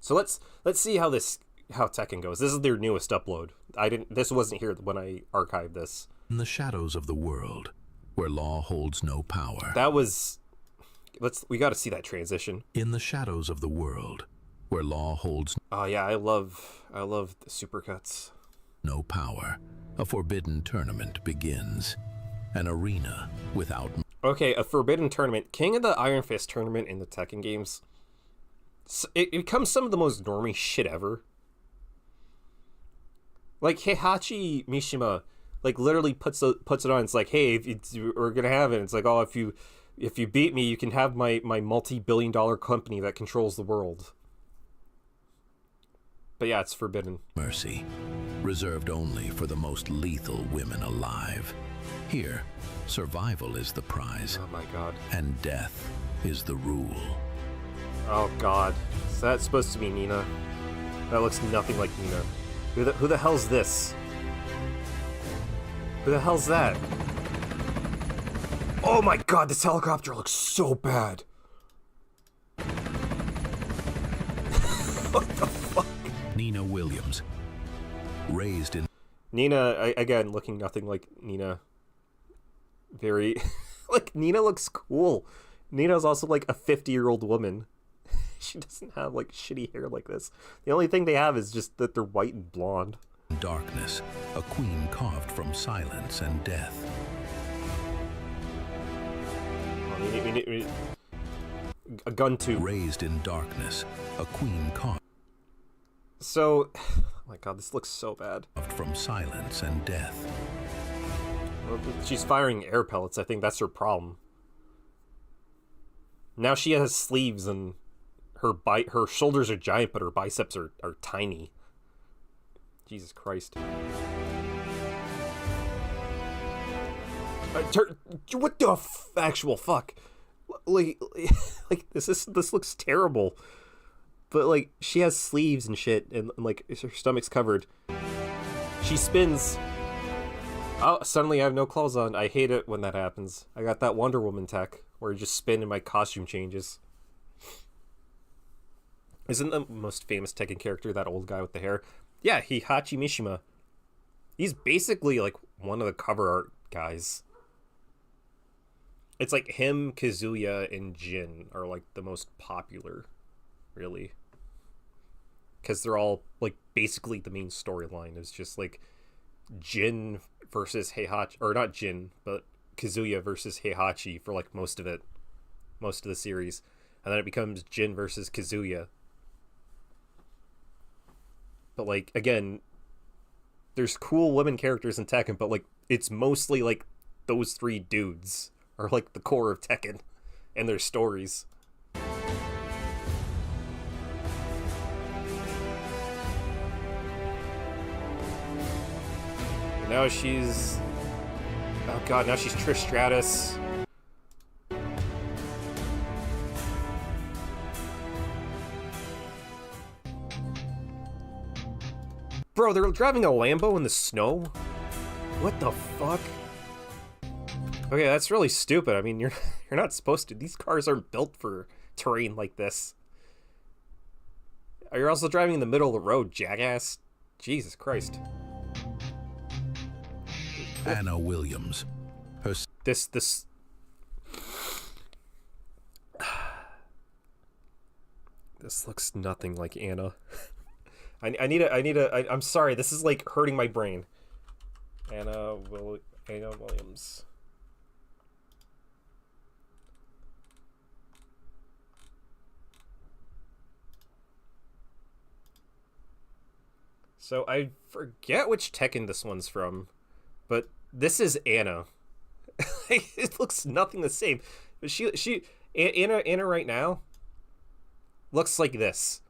So let's see how Tekken goes. This is their newest upload. This wasn't here when I archived this.
In the shadows of the world, where law holds no power.
We got to see that transition.
In the shadows of the world, where law holds.
Oh yeah, I love the supercuts.
No power. A forbidden tournament begins. An arena without.
Okay, a forbidden tournament. King of the Iron Fist tournament in the Tekken games. It becomes some of the most normie shit ever. Like Heihachi Mishima, like literally puts it on. It's like, hey, we're gonna have it. It's like, oh, if you beat me, you can have my multi-billion-dollar company that controls the world. But yeah, it's forbidden.
Mercy, reserved only for the most lethal women alive. Here, survival is the prize.
Oh my god.
And death is the rule.
Oh god. Is that supposed to be Nina? That looks nothing like Nina. Who the hell's this? Who the hell's that? Oh my god, this helicopter looks so bad. What the fuck?
Nina Williams, raised in
Nina, again, looking nothing like Nina. Very, like, Nina looks cool. Nina's also, like, a 50-year-old woman. She doesn't have, like, shitty hair like this. The only thing they have is just that they're white and blonde.
darkness, a queen carved from silence and death.
We need a gun too.
Raised in darkness, a queen carved
So, oh my god, this looks so bad.
from silence and death.
She's firing air pellets. I think that's her problem. Now she has sleeves and her shoulders are giant, but her biceps are tiny. Jesus Christ. What the actual fuck? Like this looks terrible. But like she has sleeves and shit, and like her stomach's covered. She spins. Oh, suddenly I have no clothes on. I hate it when that happens. I got that Wonder Woman tech where I just spin and my costume changes. Isn't the most famous Tekken character that old guy with the hair? Yeah, Heihachi Mishima. He's basically like one of the cover art guys. It's like him, Kazuya, and Jin are like the most popular, really. Because they're all like basically the main storyline is just like Jin versus Heihachi, or not Jin, but Kazuya versus Heihachi for like most of the series. And then it becomes Jin versus Kazuya. But like, again, there's cool women characters in Tekken, but like it's mostly like those three dudes are like the core of Tekken and their stories. Now she's... oh god, now she's Trish Stratus. Bro, they're driving a Lambo in the snow? What the fuck? Okay, that's really stupid. I mean, you're not supposed to. These cars aren't built for terrain like this. You're also driving in the middle of the road, jackass. Jesus Christ.
Anna Williams. Her
This looks nothing like Anna. I'm sorry, this is like hurting my brain. Anna Williams. So I forget which Tekken this one's from, but this is Anna. It looks nothing the same. But Anna right now looks like this.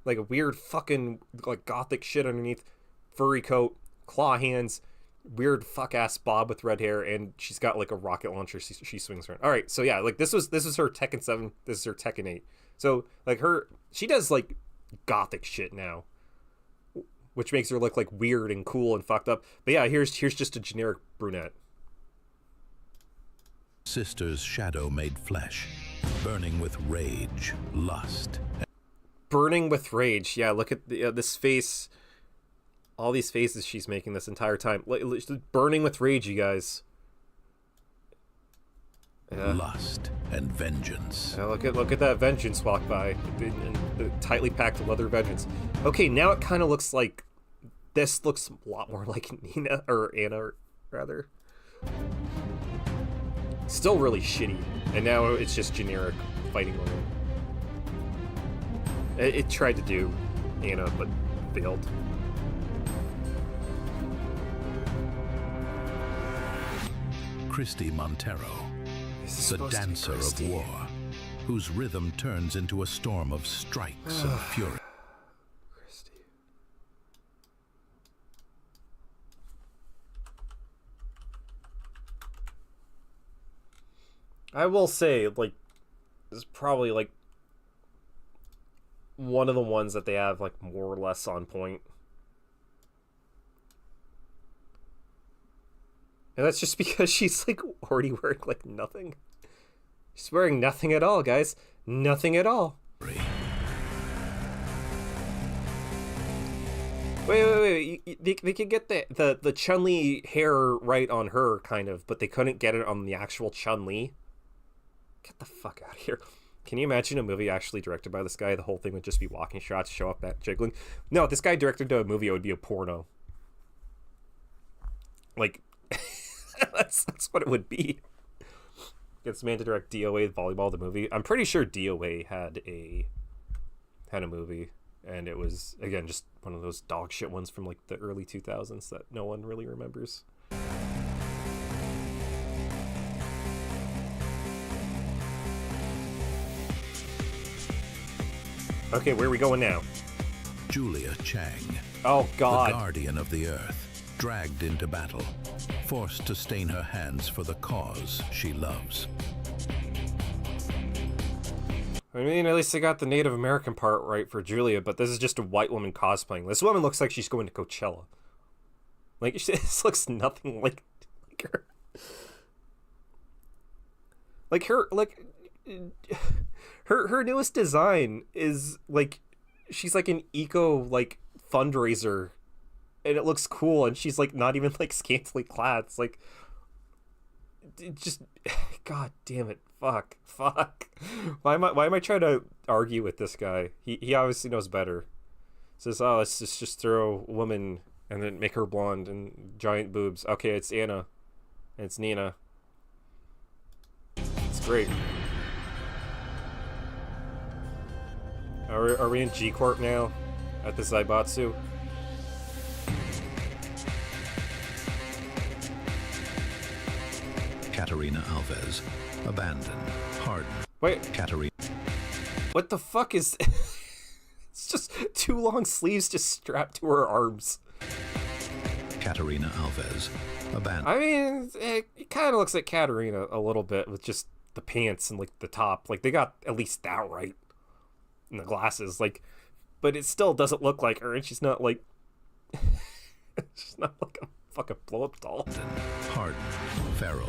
Like a weird fucking like gothic shit underneath, furry coat, claw hands, weird fuck ass bob with red hair, and she's got like a rocket launcher she swings around. All right, so yeah, like this was her Tekken 7, this is her Tekken 8. So like she does like gothic shit now, which makes her look like weird and cool and fucked up. But yeah, here's just a generic brunette.
sister's shadow made flesh, burning with rage, lust.
Burning with rage. Yeah, look at this face. All these faces she's making this entire time. Burning with rage, you guys. Yeah.
Lust and vengeance.
Yeah, look at that vengeance walk by. The tightly packed leather vengeance. Okay, now it kind of looks like... this looks a lot more like Nina, or Anna, rather. Still really shitty. And now it's just generic fighting women. It tried to do Anna, but failed.
Christy Montero, the dancer of war, whose rhythm turns into a storm of strikes and fury.
Christy. I will say, like, this is probably, like, one of the ones that they have, like, more or less on point. And that's just because she's, like, already wearing, like, nothing. She's wearing nothing at all, guys. Nothing at all. Wait. They could get the Chun-Li hair right on her, kind of, but they couldn't get it on the actual Chun-Li. Get the fuck out of here. Can you imagine a movie actually directed by this guy? The whole thing would just be walking shots, show up that jiggling. No, if this guy directed a movie, it would be a porno. Like, that's what it would be. Gets man to direct DOA Volleyball the movie. I'm pretty sure DOA had a movie, and it was, again, just one of those dog shit ones from like the early 2000s that no one really remembers. Okay, where are we going now?
Julia Chang.
Oh, God.
The guardian of the earth, dragged into battle, forced to stain her hands for the cause she loves.
I mean, at least they got the Native American part right for Julia, but this is just a white woman cosplaying. This woman looks like she's going to Coachella. Like, this looks nothing like her. Like, her newest design is, like, she's like an eco, like, fundraiser, and it looks cool, and she's, like, not even, like, scantily clad. It's like, it just, god damn it. Fuck. Why am I trying to argue with this guy? He obviously knows better. Says, oh, let's just throw a woman and then make her blonde and giant boobs. Okay, it's Anna. And it's Nina. It's great. Are we in G Corp now? At the Zaibatsu?
Katerina Alves, abandoned, hardened.
Wait.
Katerina.
What the fuck is... It's just two long sleeves just strapped to her arms.
Katerina Alves, abandoned.
I mean, it kind of looks like Katerina a little bit with just the pants and, like, the top. Like, they got at least that right. And the glasses, like... But it still doesn't look like her, and she's not, like... she's not, like, a fucking blow-up doll.
Hardened, feral.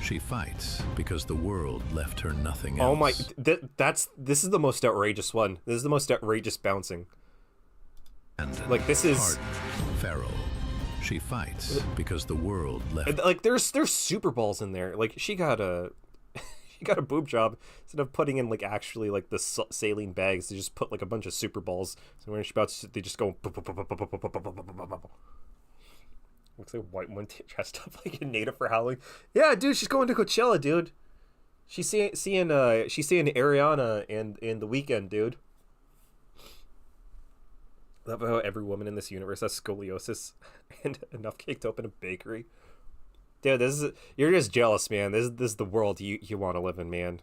She fights because the world left her nothing else.
Oh my... This is the most outrageous one. This is the most outrageous bouncing. Like, this is...
Hardened, feral. She fights because the world left...
Like, there's Super Balls in there. Like, she got a boob job. Instead of putting in, like, actually, like, the saline bags, they just put, like, a bunch of Super Balls. So when she bounced, they just go... Looks like a white one dressed up like a native for Halloween. Yeah, dude, she's going to Coachella, dude. She's seeing Ariana and The Weeknd, dude. Love how every woman in this universe has scoliosis and enough cake to open a bakery. Dude, you're just jealous, man. This is the world you want to live in, man.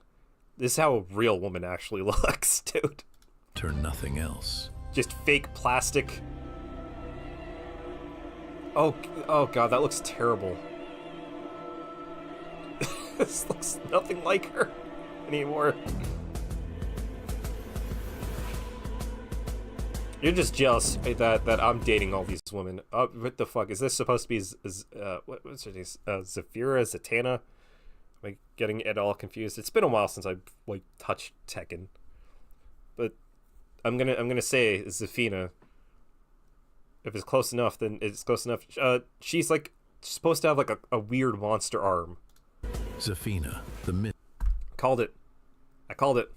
This is how a real woman actually looks, dude.
Turn nothing else.
Just fake plastic. Oh god, that looks terrible. This looks nothing like her anymore. You're just jealous that I'm dating all these women. What the fuck? Is this supposed to be what's her name? Zafira? Zatanna? Am I getting it all confused? It's been a while since I've, like, touched Tekken. But I'm gonna say Zafina. If it's close enough, then it's close enough. She's, like, supposed to have, like, a weird monster arm.
Zafina, the myth.
Called it. I called it.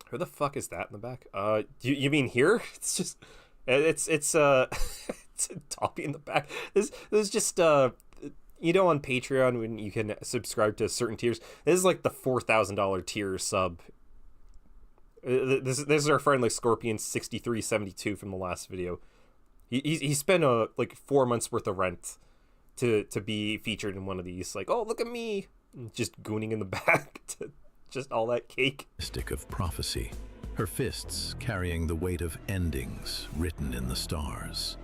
Who the fuck is that in the back? You mean here? It's just, it's it's a Toppy in the back. This is just, you know, on Patreon when you can subscribe to certain tiers. This is like the $4,000 tier sub. This is our friend, like, Scorpion6372 from the last video. He spent like 4 months worth of rent to be featured in one of these. Like, oh, look at me, just gooning in the back to just all that cake.
Stick of prophecy, her fists carrying the weight of endings written in the stars.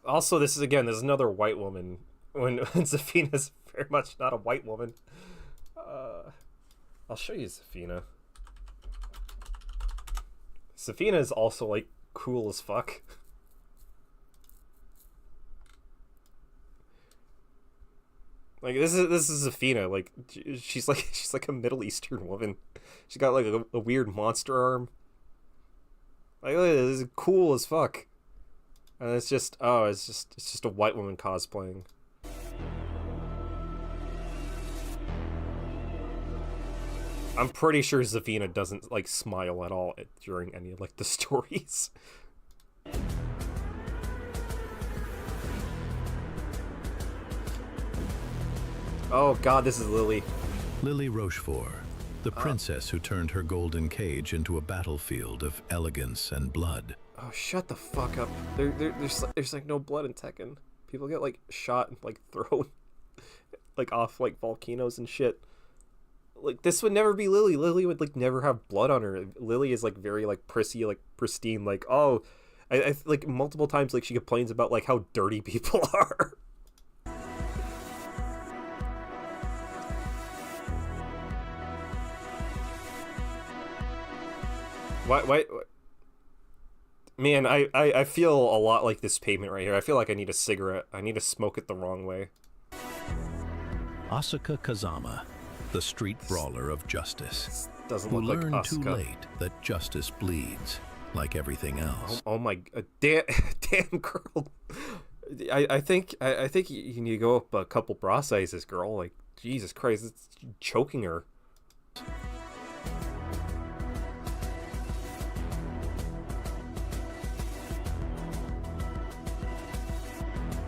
Also, this is another white woman when Zafina's very much not a white woman. I'll show you Zafina. Zafina is also, like, cool as fuck. Like, this is Zafina. Like, she's like a Middle Eastern woman. She's got, like, a weird monster arm. Like, look at this, this is cool as fuck. And it's just, oh, it's just a white woman cosplaying. I'm pretty sure Zafina doesn't, like, smile at all during any of, like, the stories. Oh god, this is Lily.
Lily Rochefort, the princess who turned her golden cage into a battlefield of elegance and blood.
Oh, shut the fuck up. There's like no blood in Tekken. People get like shot and like thrown like off like volcanoes and shit. Like this would never be Lily. Lily would like never have blood on her. Lily is like very like prissy, like pristine. Like oh, I like multiple times like she complains about like how dirty people are. Why? Man, I feel a lot like this pavement right here. I feel like I need a cigarette. I need to smoke it the wrong way.
Asuka Kazama, the street brawler of justice,
This doesn't
who
look like
learned too
Asuka.
late that justice bleeds, like everything else.
Oh my, damn girl. I think you need to go up a couple bra sizes, girl. Like Jesus Christ, it's choking her.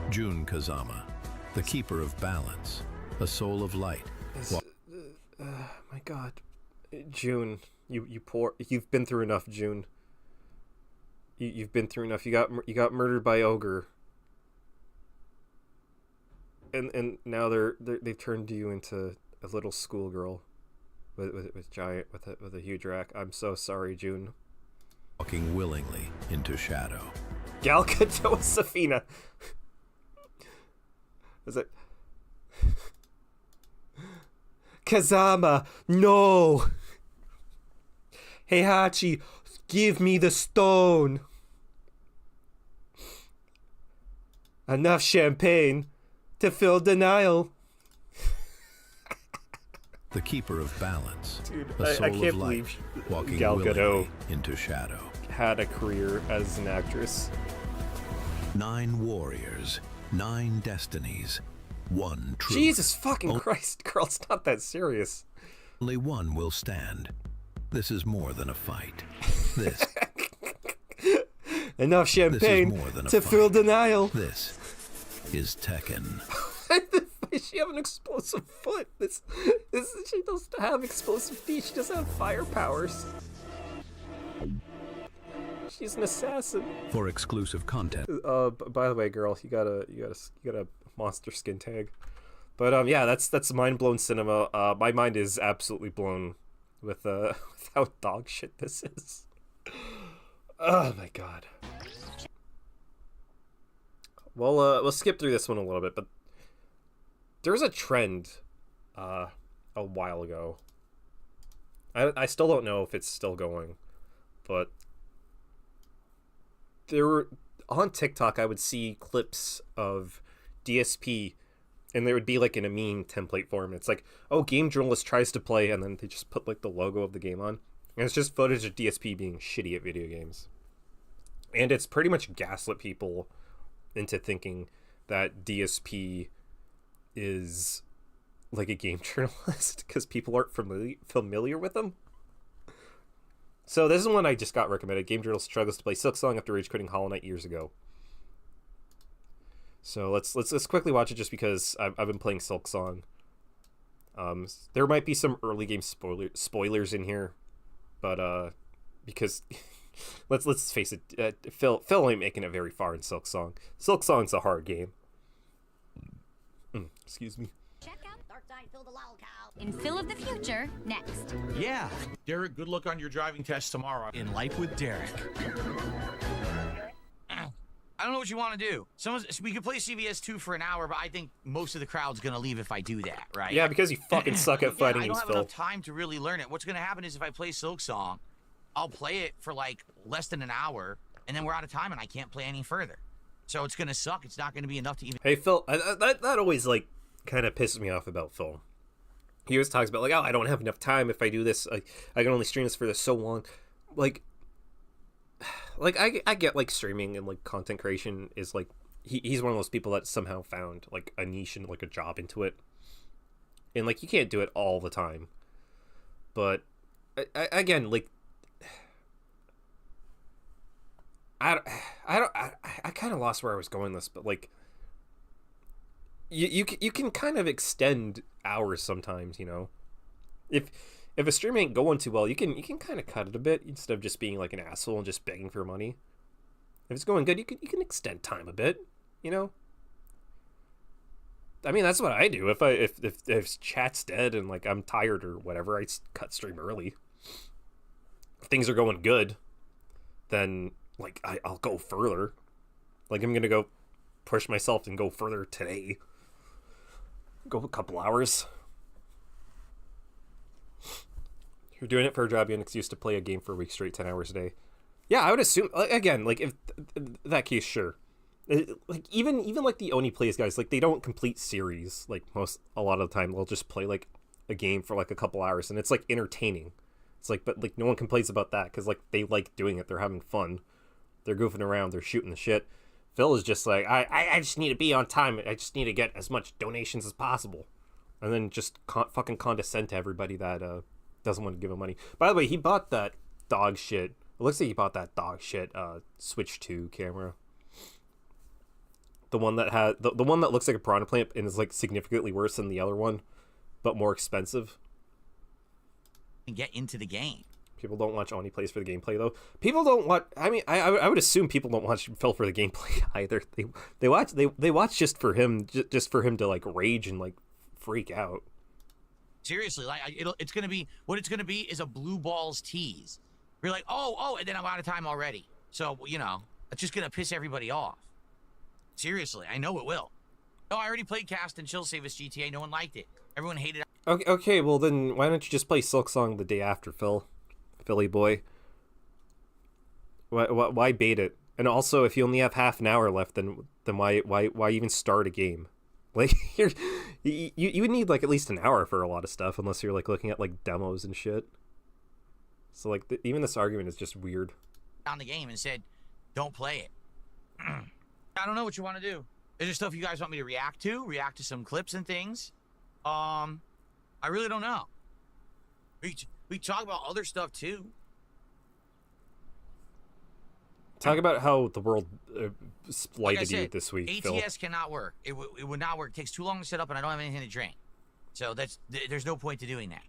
Jun Kazama, the keeper of balance, a soul of light.
My God, June, you've been through enough, June. You've been through enough. You got murdered by Ogre, and now they've turned you into a little schoolgirl, with a huge rack. I'm so sorry, June.
Walking willingly into shadow.
Gal Gadot Safina. Is it? Kazama, no! Heihachi, give me the stone! Enough champagne to fill denial.
The keeper of balance,
Dude,
a
I
soul
can't
of light,
believe
walking
Gal
willingly
Gadot
into shadow.
had a career as an actress.
9 warriors, 9 destinies, 1 truth.
Jesus fucking Christ, girl, it's not that serious.
Only one will stand. This is more than a fight. This
Enough champagne
more than a
to fill
fight.
denial.
This is Tekken.
She have an explosive foot. She doesn't have explosive feet. She doesn't have fire powers. She's an assassin.
For exclusive content.
By the way, girl, you got a monster skin tag. But yeah, that's mind blown cinema. My mind is absolutely blown with how dog shit this is. Oh my god. Well, we'll skip through this one a little bit, but there's a trend a while ago. I still don't know if it's still going, but there were on TikTok I would see clips of DSP, and there would be like in a meme template form. It's like, oh, game journalist tries to play, and then they just put like the logo of the game on, and it's just footage of DSP being shitty at video games, and it's pretty much gaslit people into thinking that DSP is like a game journalist because people aren't familiar with them. So this is one I just got recommended. Game journalist struggles to play Silksong after rage quitting Hollow Knight years ago. So let's quickly watch it just because I've been playing Silksong. There might be some early game spoilers in here, but because let's face it, Phil ain't making it very far in Silksong. Silksong's a hard game. Excuse me.
Check out Darkside Phil the Lol Cow. In Phil of the Future, next.
Yeah. Derek, good luck on your driving test tomorrow.
In Life with Derek.
I don't know what you want to do. We could play CVS 2 for an hour, but I think most of the crowd's going to leave if I do that, right?
Yeah, because you fucking suck at fighting
I don't
games,
have
Phil.
enough time to really learn it. What's going to happen is if I play Silksong, I'll play it for like less than an hour, and then we're out of time and I can't play any further. So it's going to suck. It's not going to be enough to even...
Hey, Phil, that always, like, kind of pisses me off about Phil. He always talks about, like, oh, I don't have enough time if I do this. I can only stream this for this so long. Like, like I get like streaming and like content creation is like he's one of those people that somehow found like a niche and like a job into it, and like you can't do it all the time. But again, like I kind of lost where I was going with this, but like you can kind of extend hours sometimes, you know. If a stream ain't going too well, you can kind of cut it a bit instead of just being like an asshole and just begging for money. If it's going good, you can extend time a bit, you know. I mean, that's what I do. If chat's dead and like I'm tired or whatever, I cut stream early. If things are going good, then like I'll go further. Like I'm gonna go push myself and go further today. Go a couple hours. If you're doing it for a job, you have an excuse to play a game for a week straight, 10 hours a day. Yeah, I would assume, again, like if that case, sure. Like even like the Oni Plays guys, like they don't complete series. Like a lot of the time, they'll just play like a game for like a couple hours, and it's like entertaining. It's like, but like no one complains about that because like they like doing it. They're having fun. They're goofing around. They're shooting the shit. Phil is just like, I just need to be on time. I just need to get as much donations as possible, and then just fucking condescend to everybody that doesn't want to give him money. By the way, he bought that dog shit. It looks like he bought that dog shit Switch 2 camera. The one that had the one that looks like a piranha plant and is like significantly worse than the other one, but more expensive.
And get into the game.
People don't watch Oni Plays for the gameplay though. People don't watch. I mean, I would assume people don't watch Phil for the gameplay either. They watch just for him, just for him to like rage and like freak out.
Seriously, like it's gonna be what it's gonna be is a blue balls tease. You're like, oh, and then I'm out of time already. So you know, it's just gonna piss everybody off. Seriously, I know it will. Oh, I already played Cast and Chill Save Us GTA. No one liked it. Everyone hated it.
Okay, well then why don't you just play Silk Song the day after, Philly boy? Why bait it? And also, if you only have half an hour left, then why even start a game? Like you would need like at least an hour for a lot of stuff, unless you're like looking at like demos and shit. So like even this argument is just weird.
On the game and said, "Don't play it." I don't know what you want to do. Is there stuff you guys want me to react to some clips and things? I really don't know. We talk about other stuff too.
Talk about how the world slighted
like
you this week,
ATS
Phil.
cannot work. It would not work. It takes too long to set up, and I don't have anything to drink. So there's no point to doing that.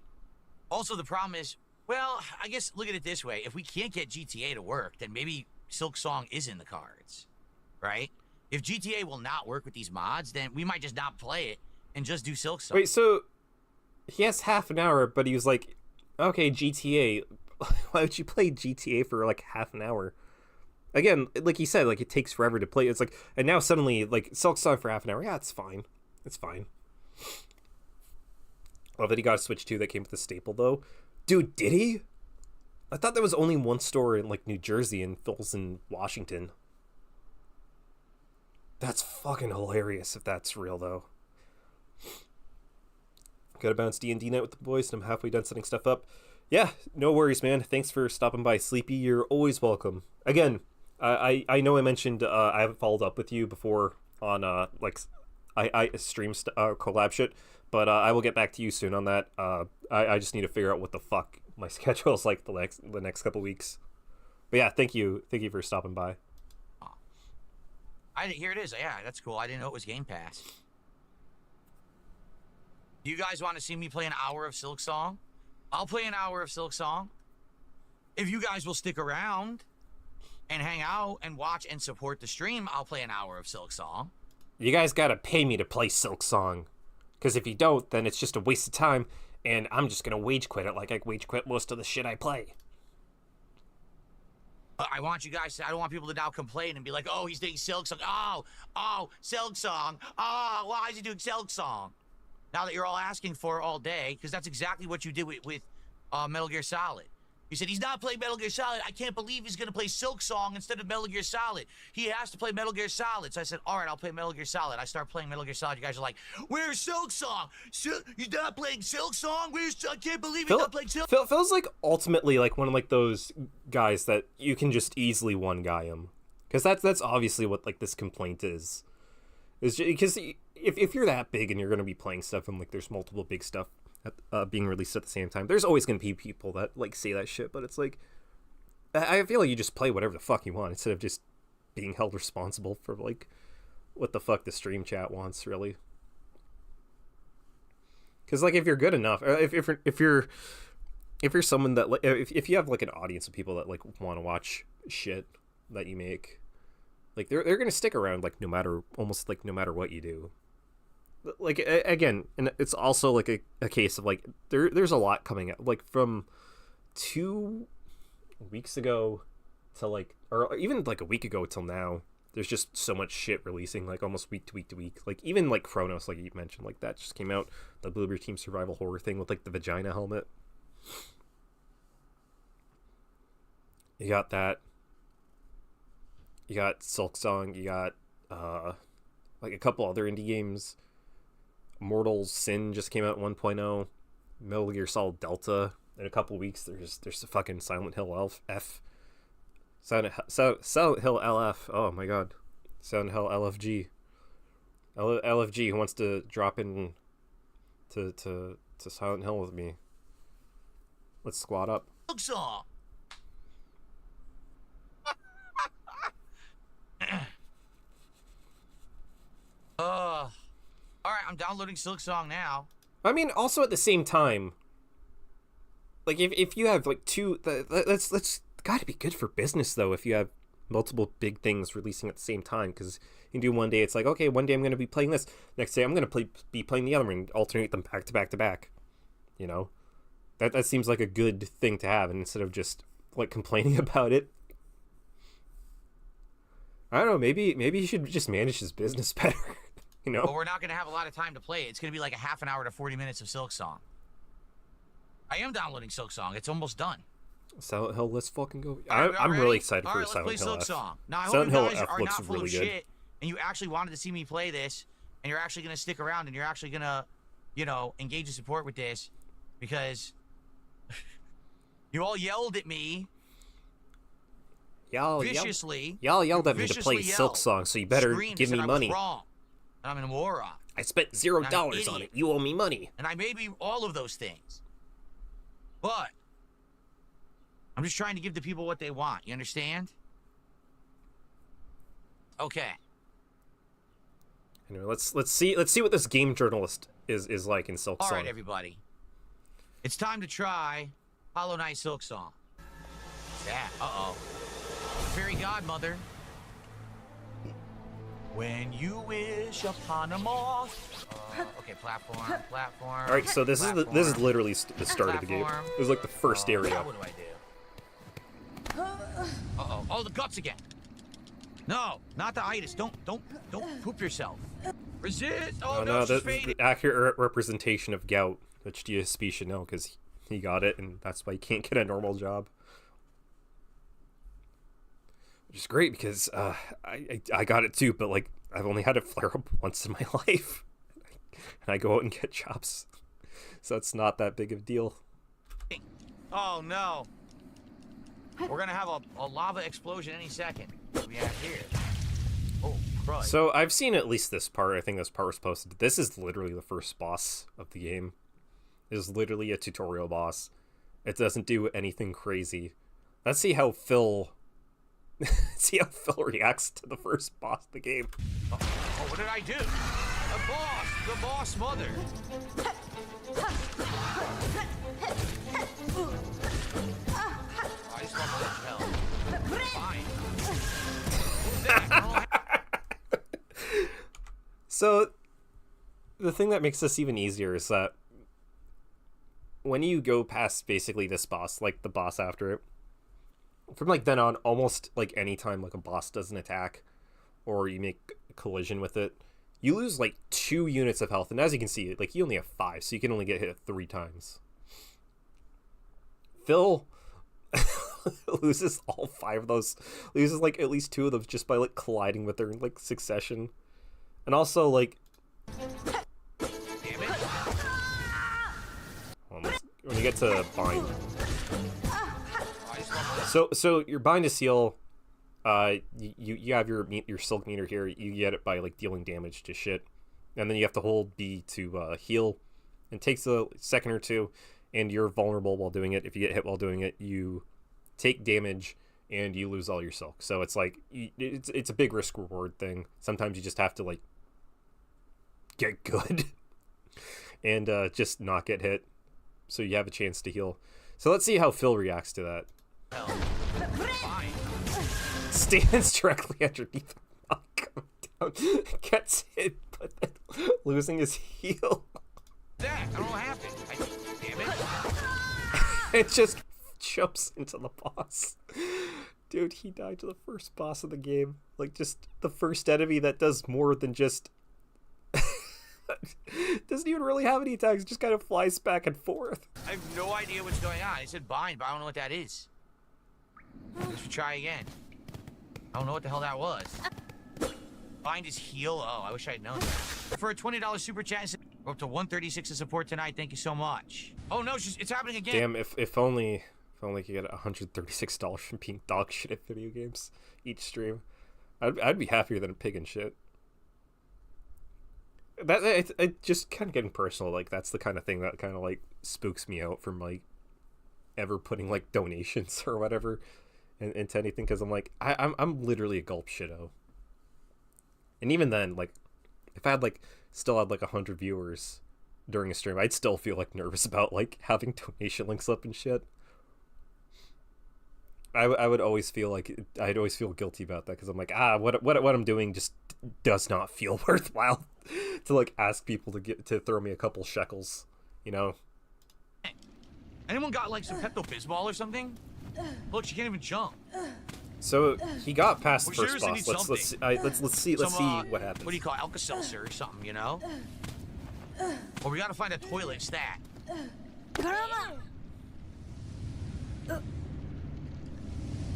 Also, the problem is, well, I guess look at it this way. If we can't get GTA to work, then maybe Silk Song is in the cards, right? If GTA will not work with these mods, then we might just not play it and just do Silk Song.
Wait, so he has half an hour, but he was like, okay, GTA. Why would you play GTA for like half an hour? Again, like he said, like it takes forever to play. It's like, and now suddenly, like Silk Song for half an hour. Yeah, it's fine. It's fine. Love that he got a Switch 2 that came with the staple though. Dude, did he? I thought there was only one store in like New Jersey and Phil's in Washington. That's fucking hilarious if that's real though. Gotta bounce D&D night with the boys, and I'm halfway done setting stuff up. Yeah, no worries, man. Thanks for stopping by, Sleepy. You're always welcome. Again, I know I mentioned I haven't followed up with you before on like I stream collab shit, but I will get back to you soon on that. I just need to figure out what the fuck my schedule is like the next couple weeks. But yeah, thank you for stopping by.
Here it is. Yeah, that's cool. I didn't know it was Game Pass. You guys want to see me play an hour of Silk Song? I'll play an hour of Silk Song. If you guys will stick around and hang out and watch and support the stream, I'll play an hour of Silk Song.
You guys gotta pay me to play Silk Song. Because if you don't, then it's just a waste of time, and I'm just gonna wage quit it like I wage quit most of the shit I play.
I want you guys to, I don't want people to now complain and be like, oh, he's doing Silk Song. Oh, Silk Song. Oh, why is he doing Silk Song? Now that you're all asking for it all day, because that's exactly what you did with Metal Gear Solid. He said, he's not playing Metal Gear Solid. I can't believe he's going to play Silk Song instead of Metal Gear Solid. He has to play Metal Gear Solid. So I said, all right, I'll play Metal Gear Solid. I start playing Metal Gear Solid. You guys are like, where's Silk Song? You're not playing Silk Song? I can't believe he's not playing Silk
Song. Phil's like ultimately like one of like those guys that you can just easily one guy him. Because that's obviously what like this complaint is. Because if you're that big and you're going to be playing stuff and like there's multiple big stuff being released at the same time, there's always going to be people that like say that shit, but it's like I feel like you just play whatever the fuck you want instead of just being held responsible for like what the fuck the stream chat wants, really. Because like if you're good enough, if you're someone that if you have like an audience of people that like want to watch shit that you make, like they're gonna stick around like no matter what you do. Like again, and it's also like a case of like there's a lot coming out, like from 2 weeks ago to like, or even like a week ago till now. There's just so much shit releasing, like almost week to week to week. Like even like Chronos, like you mentioned, like that just came out, the Blueberry Team survival horror thing with like the vagina helmet. You got that. You got Silk Song. You got like a couple other indie games. Mortal Sin just came out 1.0. Metal Gear Solid Delta. In a couple weeks, there's a fucking Silent Hill F. Silent Hill LF. Oh my god. Silent Hill LFG. LFG who wants to drop in to Silent Hill with me. Let's squat up.
Alright, I'm downloading Silk Song now.
I mean, also at the same time, like if you have like that's gotta be good for business though, if you have multiple big things releasing at the same time, because you can do one day it's like, okay, one day I'm going to be playing this, next day I'm going to be playing the other one, and alternate them back to back to back, you know? That seems like a good thing to have, and instead of just like complaining about it, I don't know, maybe he should just manage his business better. You know?
But we're not going to have a lot of time to play it. It's going to be like a half an hour to 40 minutes of Silk Song. I am downloading Silk Song. It's almost done.
Silent Hill, let's fucking go. I'm really excited for Silent Hill F.
Song. Now, I
Silent
hope you
Hill
guys
F
are
looks
not full
really
of
good.
shit, and you actually wanted to see me play this, and you're actually going to stick around, and you're actually going to, you know, engage in support with this, because you all yelled at me viciously.
Y'all yelled at me to play Silk Song, so you better give me money.
Wrong, and I'm a moron.
I spent $0 on it. You owe me money.
And I may be all of those things. But I'm just trying to give the people what they want. You understand? Okay.
Anyway, let's see what this game journalist is like in Silk Song.
All right, everybody. It's time to try Hollow Knight Silk Song. Yeah. Uh-oh. Fairy Godmother. When you wish upon a moth. Okay, platform.
All right, so this is literally the start of the game. It was like the first area.
What do I do? Uh-oh. Oh, the guts again. No, not the itis. Don't poop yourself. Resist. Oh no,
that's the accurate representation of gout, which DSP should know because he got it, and that's why he can't get a normal job. Which is great because I got it too, but like I've only had it flare up once in my life, and I go out and get jobs, so it's not that big of a deal.
Oh no! We're gonna have a lava explosion any second. What do we have here? Oh, Christ.
So I've seen at least this part. I think this part was posted. This is literally the first boss of the game. It is literally a tutorial boss. It doesn't do anything crazy. Let's see how Phil reacts to the first boss of the game.
Oh, what did I do? The boss mother. I just want to hell. Fine. Who's that?
So, the thing that makes this even easier is that when you go past basically this boss, like the boss after it, from like then on, almost like any time like a boss does an attack or you make a collision with it, you lose like 2 units of health, and as you can see, like you only have 5, so you can only get hit 3 times. Phil loses all 5 of those, loses like at least 2 of them just by like colliding with her in like succession. And also like
Damn it.
when you get to bind.
I just love this.
So your bind to seal, you have your silk meter here. You get it by like dealing damage to shit, and then you have to hold B to heal. It takes a second or two, and you're vulnerable while doing it. If you get hit while doing it, you take damage and you lose all your silk. So it's like it's a big risk reward thing. Sometimes you just have to like get good and just not get hit, so you have a chance to heal. So let's see how Phil reacts to that.
Hell. Fine.
Stands directly underneath the rock, coming down, gets hit, but then losing his heal.
That, I don't know what happened. Damn it.
It just jumps into the boss. Dude, he died to the first boss of the game. Like, just the first enemy that does more than just... doesn't even really have any attacks, just kind of flies back and forth.
I have no idea what's going on. I said bind, but I don't know what that is. Let's try again. I don't know what the hell that was. Bind is heal. Oh, I wish I had known that. For a $20 super chat, we're up to 136 of support tonight. Thank you so much. Oh no, it's happening again.
Damn, if only I could get $136 from being dog shit at video games each stream. I'd be happier than a pig and shit. It just kind of getting personal. Like, that's the kind of thing that kind of like spooks me out from like ever putting like donations or whatever into anything, because I'm like I'm literally a gulp shitto. And even then, like, if I had like still had like 100 viewers during a stream, I'd still feel like nervous about like having donation links up and shit. I would always feel like I'd always feel guilty about that, because I'm like, what I'm doing just does not feel worthwhile to like ask people to throw me a couple shekels, you know.
Anyone got like some Pepto-Bismol or something? Look, she can't even jump.
So he got past the
We
first
seriously
boss.
need
Let's see what happens.
What do you call it? Alka-Seltzer or something, you know? Or we gotta find a toilet stat.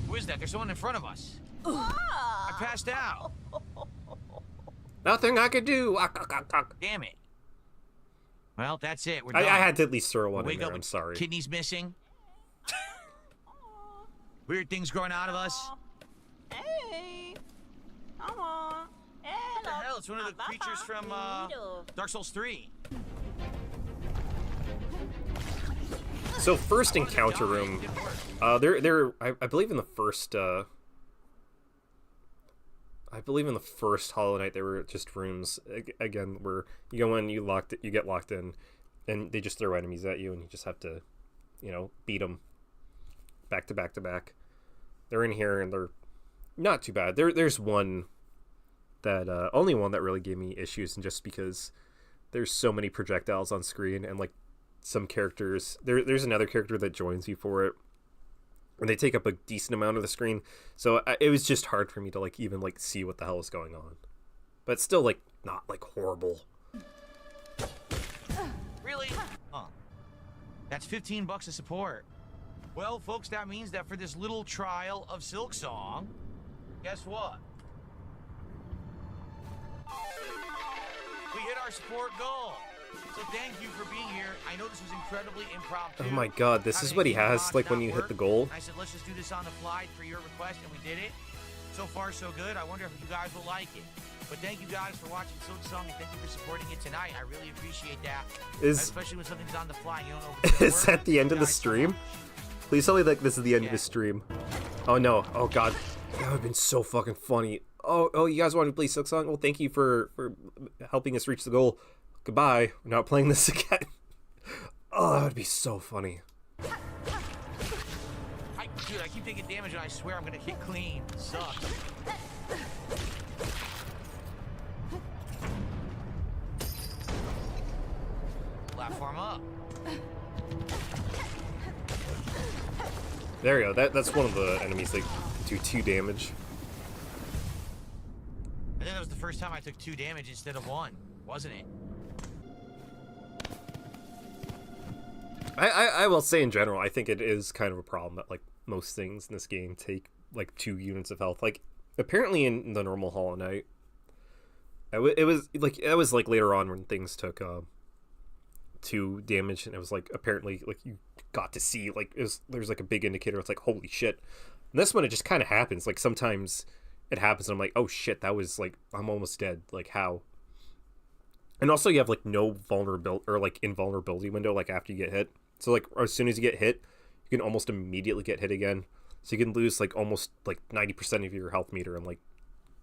Who is that? There's someone in front of us. I passed out.
Nothing I could do.
Damn it. Well, that's it. We're
I
done.
had to at least throw one in
Wake
there.
up
I'm
with
sorry.
Kidneys missing. Weird things growing out of us.
Hey, come on.
What the hell? It's one of the creatures from Dark Souls 3.
So first encounter room. I believe in the first. I believe in the first Hollow Knight there were just rooms again where you go in, you get locked in, and they just throw enemies at you, and you just have to, you know, beat them back to back to back. They're in here and they're not too bad. There's one that only one that really gave me issues, and just because there's so many projectiles on screen, and like some characters, there's another character that joins you for it, and they take up a decent amount of the screen, so it was just hard for me to like even like see what the hell was going on. But still, like, not like horrible.
Really? Huh. That's $15 of support. Well, folks, that means that for this little trial of Silksong, guess what? We hit our support goal. So thank you for being here. I know this was incredibly impromptu.
Oh my god, this is what he has like when you hit the goal.
I said, let's just do this on the fly for your request, and we did it. So far, so good. I wonder if you guys will like it. But thank you guys for watching Silksong, and thank you for supporting it tonight. I really appreciate that. Especially when something's on the fly, you don't know if it's gonna
Is
work.
that the end of the
Guys, so
stream?
much.
Please tell me like this is the end of
Yeah.
the stream. Oh no. Oh god. That would have been so fucking funny. Oh, you guys want to play Silksong? Well, thank you for helping us reach the goal. Goodbye. We're not playing this again. Oh, that would be so funny.
Dude, I keep taking damage, and I swear I'm gonna hit clean. It sucks. Platform up.
There you go. That's one of the enemies that do 2 damage.
I think that was the first time I took 2 damage instead of 1, wasn't it?
I will say in general, I think it is kind of a problem that like most things in this game take like 2 units of health. Like apparently in the normal Hollow Knight, it was like later on when things took 2 damage, and it was like apparently like you got to see like there's like a big indicator. It's like holy shit. And this one it just kind of happens. Like sometimes it happens and I'm like, oh shit, that was like I'm almost dead. Like how? And also you have like no vulnerability or like invulnerability window like after you get hit. So like as soon as you get hit, you can almost immediately get hit again. So you can lose like almost like 90% of your health meter in like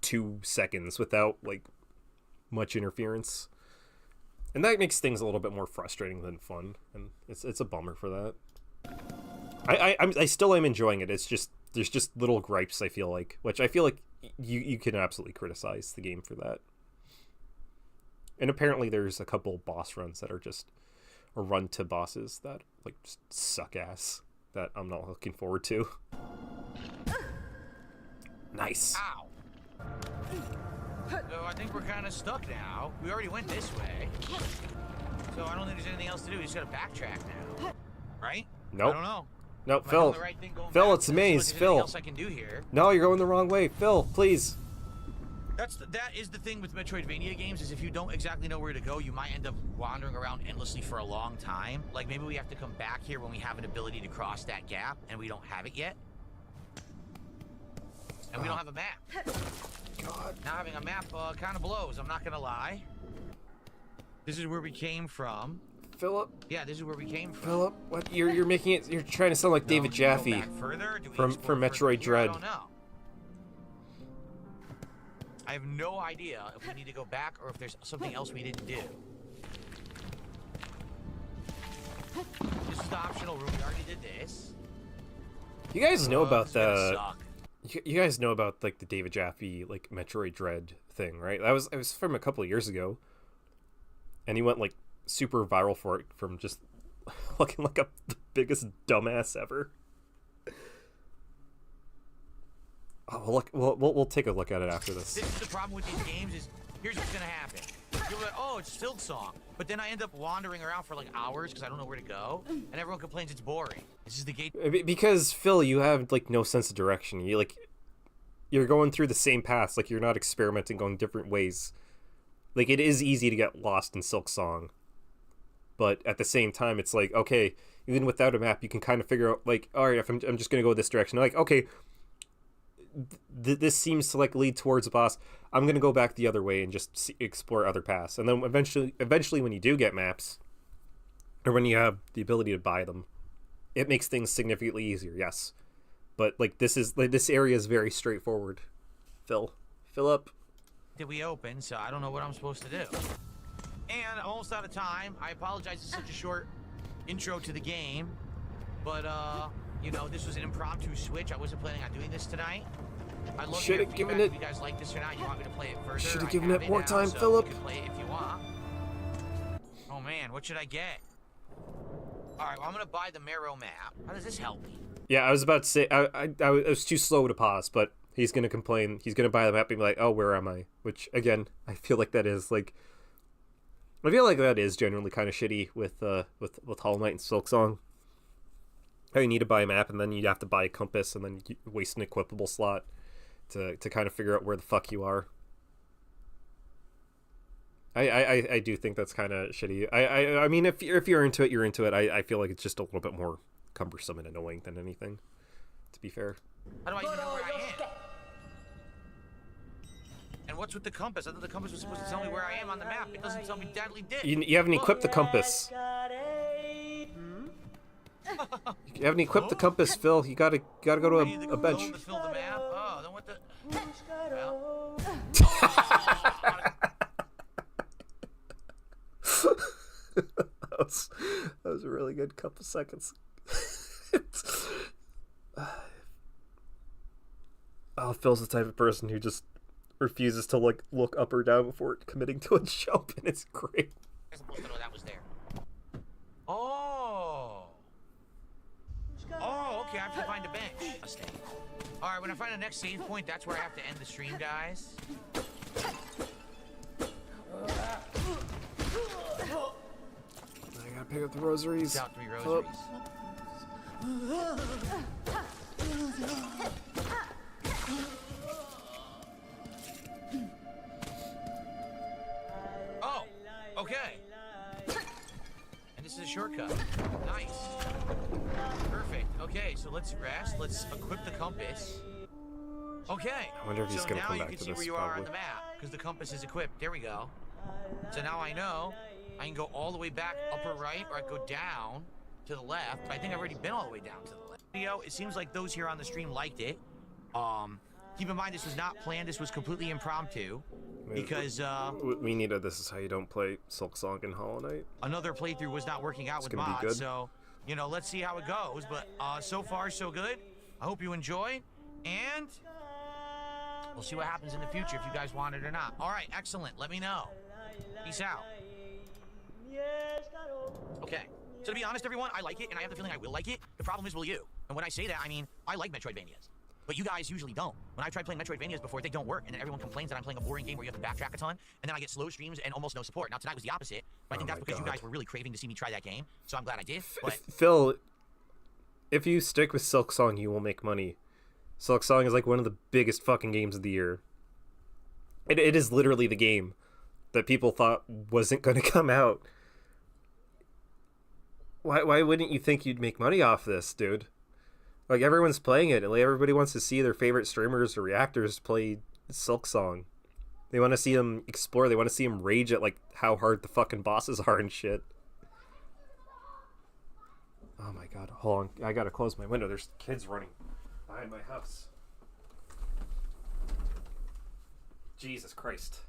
2 seconds without like much interference. And that makes things a little bit more frustrating than fun, and it's a bummer for that. I still am enjoying it. It's just there's just little gripes I feel like, which I feel like you can absolutely criticize the game for that. And apparently there's a couple boss runs that are just a run to bosses that like just suck ass that I'm not looking forward to. Nice.
Ow. So I think we're kind of stuck now. We already went this way. So I don't think there's anything else to do. We just gotta backtrack now. Right?
Nope.
I don't know.
No,
Am I
Phil.
doing the right thing going
Phil,
back?
it's a maze.
There's
Phil.
nothing else I can do here.
No, you're going the wrong way. Phil, please.
That is the thing with Metroidvania games, is if you don't exactly know where to go, you might end up wandering around endlessly for a long time. Like maybe we have to come back here when we have an ability to cross that gap, and we don't have it yet. And we don't have a map.
God.
Not having a map kind of blows, I'm not gonna lie. This is where we came from.
Philip.
Yeah, this is where we came from.
Philip, what you're making it? You're trying to sound like David
Do we go
Jaffe
back further? Do we
from
explore
Metroid
further here?
Dread.
I don't know. I have no idea if we need to go back or if there's something else we didn't do. This is the optional room. We already did this.
You guys know about
This is gonna
the?
suck.
You guys know about like the David Jaffe like Metroid Dread thing, right? It was from a couple of years ago, and he went like super viral for it from just looking like the biggest dumbass ever. Oh, look, we'll take a look at it after this.
This is the problem with these games is here's what's gonna happen. You're like, oh, it's Silk Song, but then I end up wandering around for like hours because I don't know where to go, and everyone complains it's boring. This is the gate.
Because Phil, you have like no sense of direction. You're going through the same paths. Like you're not experimenting, going different ways. Like it is easy to get lost in Silk Song, but at the same time, it's like okay, even without a map, you can kind of figure out like, all right, if I'm just gonna go this direction. Like okay. This seems to like lead towards a boss. I'm gonna go back the other way and just explore other paths, and then eventually, when you do get maps, or when you have the ability to buy them, it makes things significantly easier. Yes, but like this area is very straightforward. Philip.
Did we open? So I don't know what I'm supposed to do. And I'm almost out of time. I apologize. It's such a short intro to the game, but you know, this was an impromptu switch. I wasn't planning on doing this tonight. I'd love to hear
Should've given
feedback
it-
if you guys like this or not. You want me to play it further?
Should've
I
given
have
it more
now,
time,
so
Philip.
You can play it if you want. Oh man, what should I get? All right, well, I'm gonna buy the Marrow map. How does this help me?
Yeah, I was about to say I was too slow to pause, but he's gonna complain. He's gonna buy the map and be like, "Oh, where am I?" Which again, I feel like that is like, I feel like that is generally kind of shitty with Hollow Knight and Silk Song. How you need to buy a map and then you have to buy a compass and then you waste an equipable slot to kind of figure out where the fuck you are. I do think that's kind of shitty. I mean, if you're into it, you're into it. I feel like it's just a little bit more cumbersome and annoying than anything, to be fair.
How do I even know where I am? And what's with the compass? I thought the compass was supposed to tell me where I am on the map. It doesn't tell me deadly dick.
You haven't equipped the compass. You haven't equipped the compass, Phil. You gotta go to
I need to
a bench.
go to fill the map. Oh, then what the? Well.
that was a really good couple seconds. Oh, Phil's the type of person who just refuses to like look up or down before committing to a jump, and it's great.
I'm supposed to know that was there. Oh. Oh, okay. I have to find a bench. A stage. All right. When I find the next save point, that's where I have to end the stream, guys.
I gotta pick up the rosaries.
Out 3 rosaries. America. Nice. Perfect. Okay, so let's rest. Let's equip the compass. Okay.
I wonder if he's gonna come back to
So now you can see
this,
where you are on
probably.
the map because the compass is equipped. There we go. So now I know I can go all the way back upper right, or I can go down to the left. But I think I've already been all the way down to the left. Video. It seems like those here on the stream liked it. Keep in mind this was not planned. This was completely impromptu because
We needed This Is How You Don't Play Silk Song in Hollow Knight.
another playthrough was not working out
It's
with
gonna be
mods.
good.
So you know, let's see how it goes. But so far so good. I hope you enjoy, and we'll see what happens in the future if you guys want it or not. All right, excellent. Let me know. Peace out. Okay. So to be honest, everyone, I like it, and I have the feeling I will like it. The problem is, will you? And when I say that, I mean, I like Metroidvanias. But you guys usually don't. When I've tried playing Metroidvanias before, they don't work, and then everyone complains that I'm playing a boring game where you have to backtrack a ton, and then I get slow streams and almost no support. Now, tonight was the opposite, but I think
Oh
that's
my
because you
God.
guys were really craving to see me try that game, so I'm glad I did. But
Phil, if you stick with Silk Song, you will make money. Silk Song is like one of the biggest fucking games of the year. It is literally the game that people thought wasn't going to come out. Why wouldn't you think you'd make money off this, dude? Like, everyone's playing it, and like, everybody wants to see their favorite streamers or reactors play Silk Song. They want to see them explore. They want to see them rage at like how hard the fucking bosses are and shit. Oh my god, hold on. I gotta close my window. There's kids running behind my house. Jesus Christ.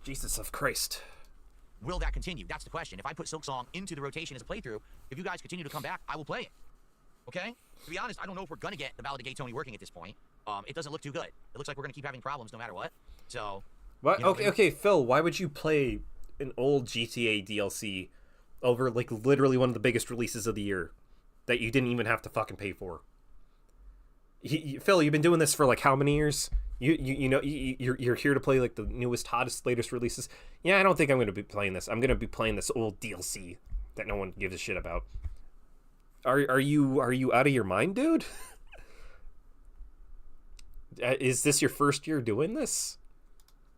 Jesus of Christ.
will that continue? That's the question. If I put Silksong into the rotation as a playthrough, if you guys continue to come back, I will play it. Okay? To be honest, I don't know if we're going to get the Ballad of Gay Tony working at this point. It doesn't look too good. It looks like we're going to keep having problems no matter what. So...
What?
You know,
Okay, Phil, why would you play an old GTA DLC over, like, literally one of the biggest releases of the year that you didn't even have to fucking pay for? Phil, you've been doing this for, like, how many years? You're here to play, like, the newest, hottest, latest releases? Yeah, I don't think I'm going to be playing this. I'm going to be playing this old DLC that no one gives a shit about. Are you out of your mind, dude? Is this your first year doing this?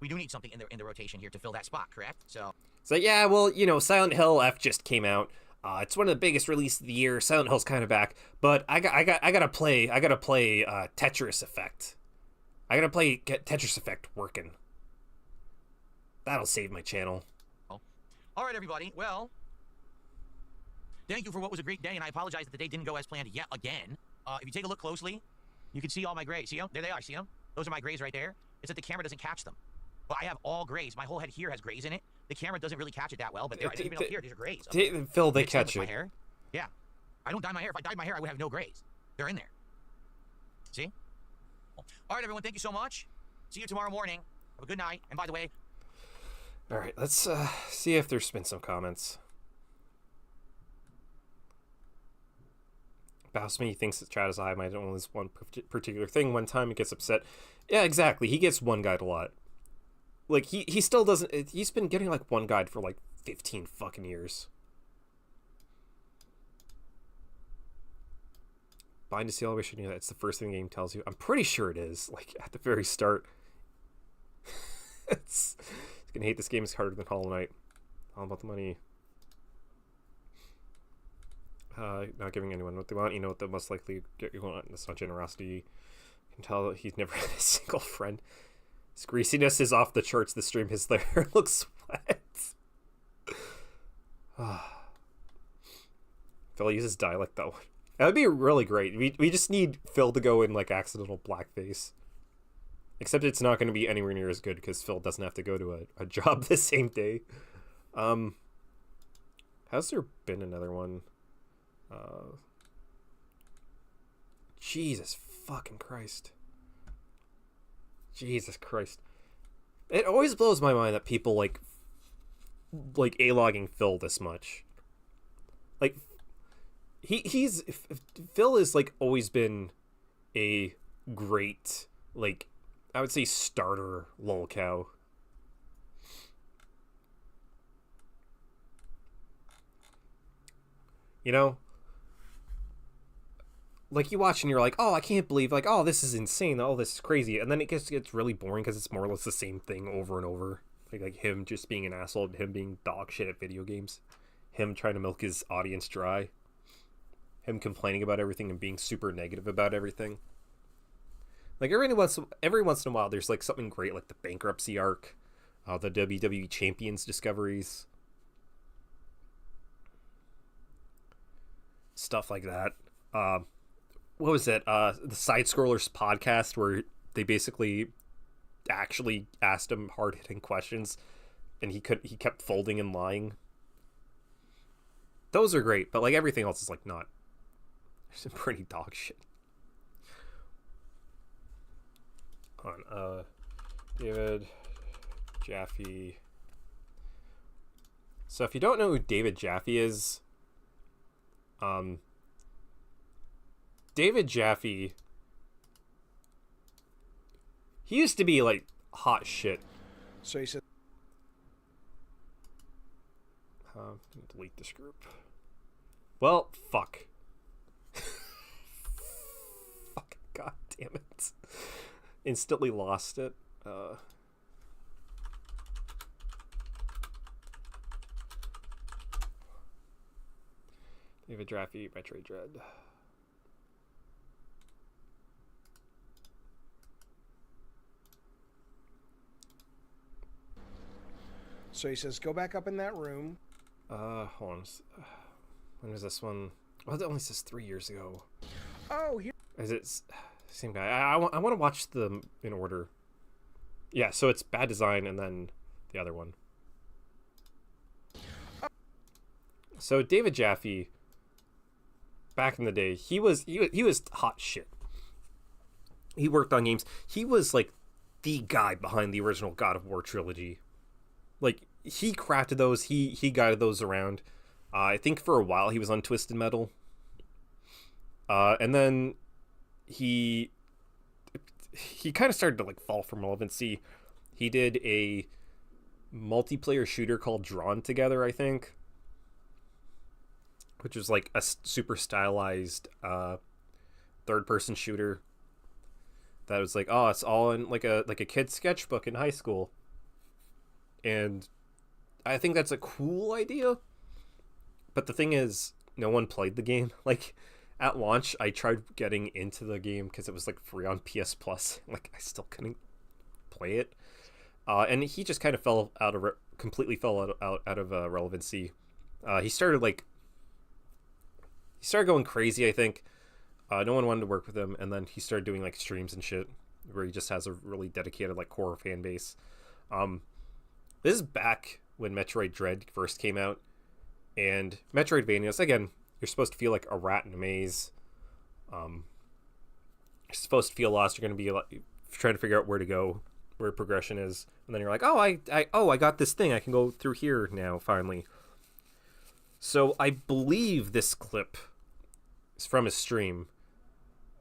We do need something in the rotation here to fill that spot, correct? So
Yeah, well, Silent Hill F just came out. It's one of the biggest releases of the year. Silent Hill's kind of back, but I gotta play Tetris Effect. I gotta get Tetris Effect working. That'll save my channel.
all right, everybody. Well, thank you for what was a great day, and I apologize that the day didn't go as planned yet again. If you take a look closely, you can see all my grays. See them? There they are. See them? Those are my grays right there. It's that the camera doesn't catch them. But I have all grays. My whole head here has grays in it. The camera doesn't really catch it that well, but there, even up here, these are grays.
Phil, they
Mixed in
catch
with
it.
my hair. Yeah. I don't dye my hair. If I dyed my hair, I would have no grays. They're in there. See? All right, everyone. Thank you so much. See you tomorrow morning. Have a good night. And by the way...
All right, let's see if there's been some comments. Bousme thinks that Chad is I might only this one particular thing. One time he gets upset. Yeah, exactly. He gets one guide a lot. Like, he still doesn't... He's been getting, like, one guide for, like, 15 fucking years. Blind to see elevation, yeah, that's the first thing the game tells you. I'm pretty sure it is, like, at the very start. It's gonna hate this game. It's harder than Hollow Knight. All about the money. Not giving anyone what they want. You know what the most likely get you want. That's not generosity. You can tell that he's never had a single friend. His greasiness is off the charts. The stream, his hair looks wet. Phil uses dialect that one. That would be really great. We just need Phil to go in like accidental blackface. Except it's not going to be anywhere near as good because Phil doesn't have to go to a job the same day. Has there been another one? Jesus fucking Christ. Jesus Christ. It always blows my mind that people like A-logging Phil this much. Like, Phil has like always been a great, like, I would say starter lolcow. You know? Like, you watch and you're like, oh, I can't believe, like, oh, this is insane, oh, this is crazy, and then it gets really boring because it's more or less the same thing over and over. Like him just being an asshole and him being dog shit at video games. him trying to milk his audience dry, him complaining about everything and being super negative about everything. Like every once in a while, there's like something great, like the bankruptcy arc, the WWE Champions discoveries, stuff like that. What was it? The Side Scrollers podcast, where they basically actually asked him hard hitting questions, and he kept folding and lying. Those are great, but like everything else is like not. Some pretty dog shit. Hold on, David Jaffe. So if you don't know who David Jaffe is, David Jaffe, he used to be like hot shit.
So he said,
delete this group. Well, fuck. Fuck, god damn it. Instantly lost it. David Jaffe, Metroid Dread.
so he says, go back up in that room.
Hold on. When was this one? Oh, it only says 3 years ago.
Oh, here.
Is it same guy? I want to watch them in order. Yeah, so it's Bad Design and then the other one. So David Jaffe, back in the day, he was hot shit. He worked on games. He was like the guy behind the original God of War trilogy. Like he crafted those. He guided those around. I think for a while he was on Twisted Metal. And then he kind of started to like fall from relevancy. He did a multiplayer shooter called Drawn Together, I think, which was like a super stylized third-person shooter that was like, oh, it's all in like a kid's sketchbook in high school. And I think that's a cool idea. But the thing is, no one played the game. Like, at launch, I tried getting into the game because it was like free on PS Plus. Like, I still couldn't play it. And he just kind of completely fell out of relevancy. He started going crazy, I think. No one wanted to work with him, and then he started doing like streams and shit where he just has a really dedicated like core fan base. This is back when Metroid Dread first came out, and Metroidvanias, again, you're supposed to feel like a rat in a maze. You're supposed to feel lost. You're going to be like trying to figure out where to go, where progression is, and then you're like, oh, I got this thing. I can go through here now, finally. So I believe this clip is from his stream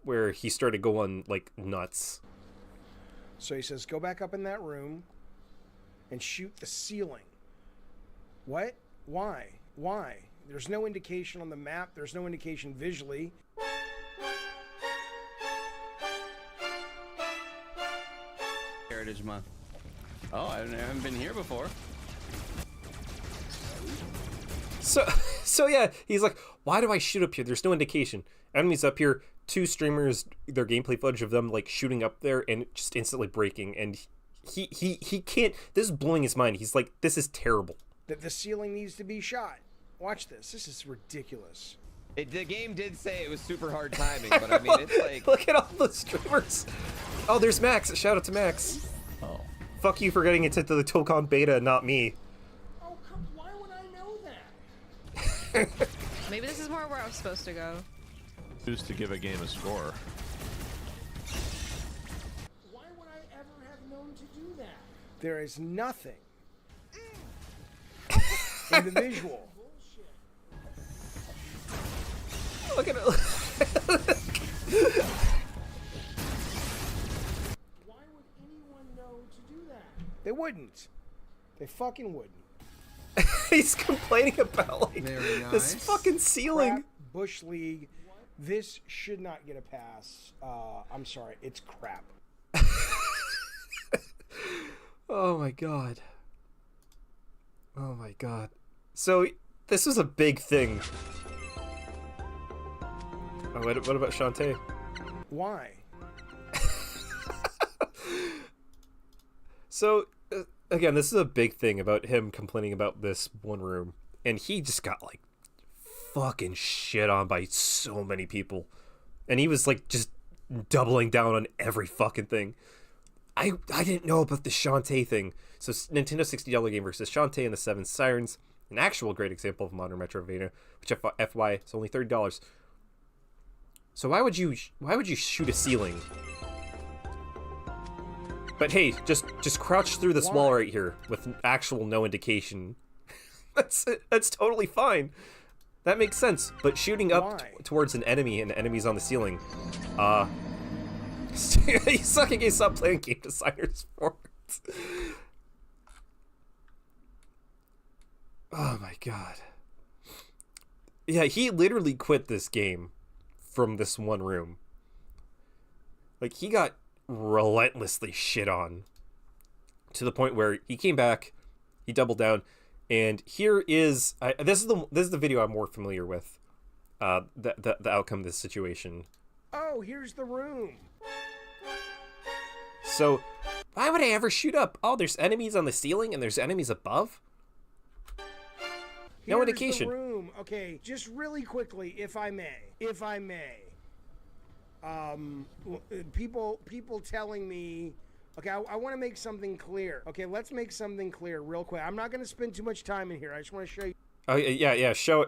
where he started going like nuts.
So he says, go back up in that room and shoot the ceiling. What? Why? There's no indication on the map. There's no indication visually.
Heritage Month. Oh, I haven't been here before.
So yeah, he's like, why do I shoot up here? There's no indication. Enemies up here, 2 streamers, their gameplay footage of them like shooting up there and just instantly breaking, and he can't. This is blowing his mind. He's like, this is terrible.
That the ceiling needs to be shot. Watch this. This is ridiculous.
The game did say it was super hard timing, but I mean, it's like...
Look at all the streamers. Oh, there's Max. Shout out to Max.
Oh.
Fuck you for getting it into the Tocon beta, not me.
Oh, why would I know that?
Maybe this is more where I was supposed to go.
Who's to give a game a score?
Why would I ever have known to do that? There is nothing in the visual.
Look at it.
Why would anyone know to do that? They wouldn't. They fucking wouldn't.
He's complaining about like this fucking ceiling.
Crap, Bush League. This should not get a pass. I'm sorry. It's crap.
Oh my god. Oh my god. So This was a big thing. Oh, what about Shantae?
Why?
So, again, this is a big thing about him complaining about this one room. And he just got, like, fucking shit on by so many people. And he was, like, just doubling down on every fucking thing. I didn't know about the Shantae thing. So, Nintendo $60 game versus Shantae and the Seven Sirens. An actual great example of modern Metroidvania, which FY is only $30. So why would you shoot a ceiling? But hey, just crouch through this wall right here with actual no indication. That's totally fine. That makes sense. But shooting up towards an enemy and the enemy's on the ceiling, you suck against stop playing game designers for it. Oh my god. Yeah, he literally quit this game from this one room. Like, he got relentlessly shit on to the point where he came back, he doubled down, and here is this is the video I'm more familiar with, the outcome of this situation.
Oh, here's the room.
So why would I ever shoot up? Oh, there's enemies on the ceiling and there's enemies above? No
Here's
indication.
The room. Okay, just really quickly, if I may. People telling me. Okay, I want to make something clear. Okay, let's make something clear real quick. I'm not going to spend too much time in here. I just want to show you.
Oh yeah. Show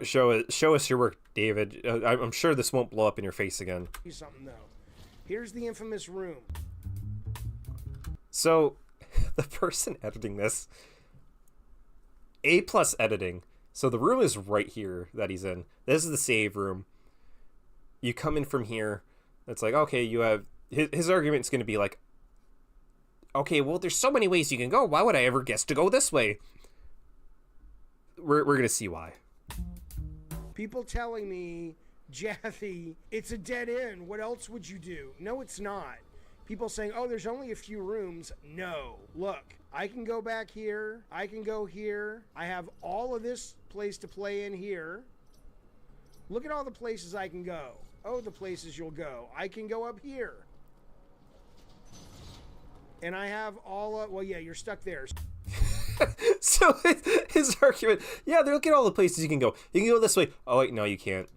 us your work, David. I'm sure this won't blow up in your face again.
Something though. Here's the infamous room.
So, the person editing this, A+ editing. So the room is right here that he's in. This is the save room. You come in from here. It's like, okay, you have... His argument's going to be like, okay, well, there's so many ways you can go. Why would I ever guess to go this way? We're going to see why.
People telling me, Jathy, it's a dead end. What else would you do? No, it's not. People saying, oh, there's only a few rooms. No. Look, I can go back here. I can go here. I have all of this place to play in here. Look at all the places I can go. Oh, the places you'll go. I can go up here. And I have all of... Well, yeah, you're stuck there.
So his argument... Yeah, look at all the places you can go. You can go this way. Oh, wait, no, you can't.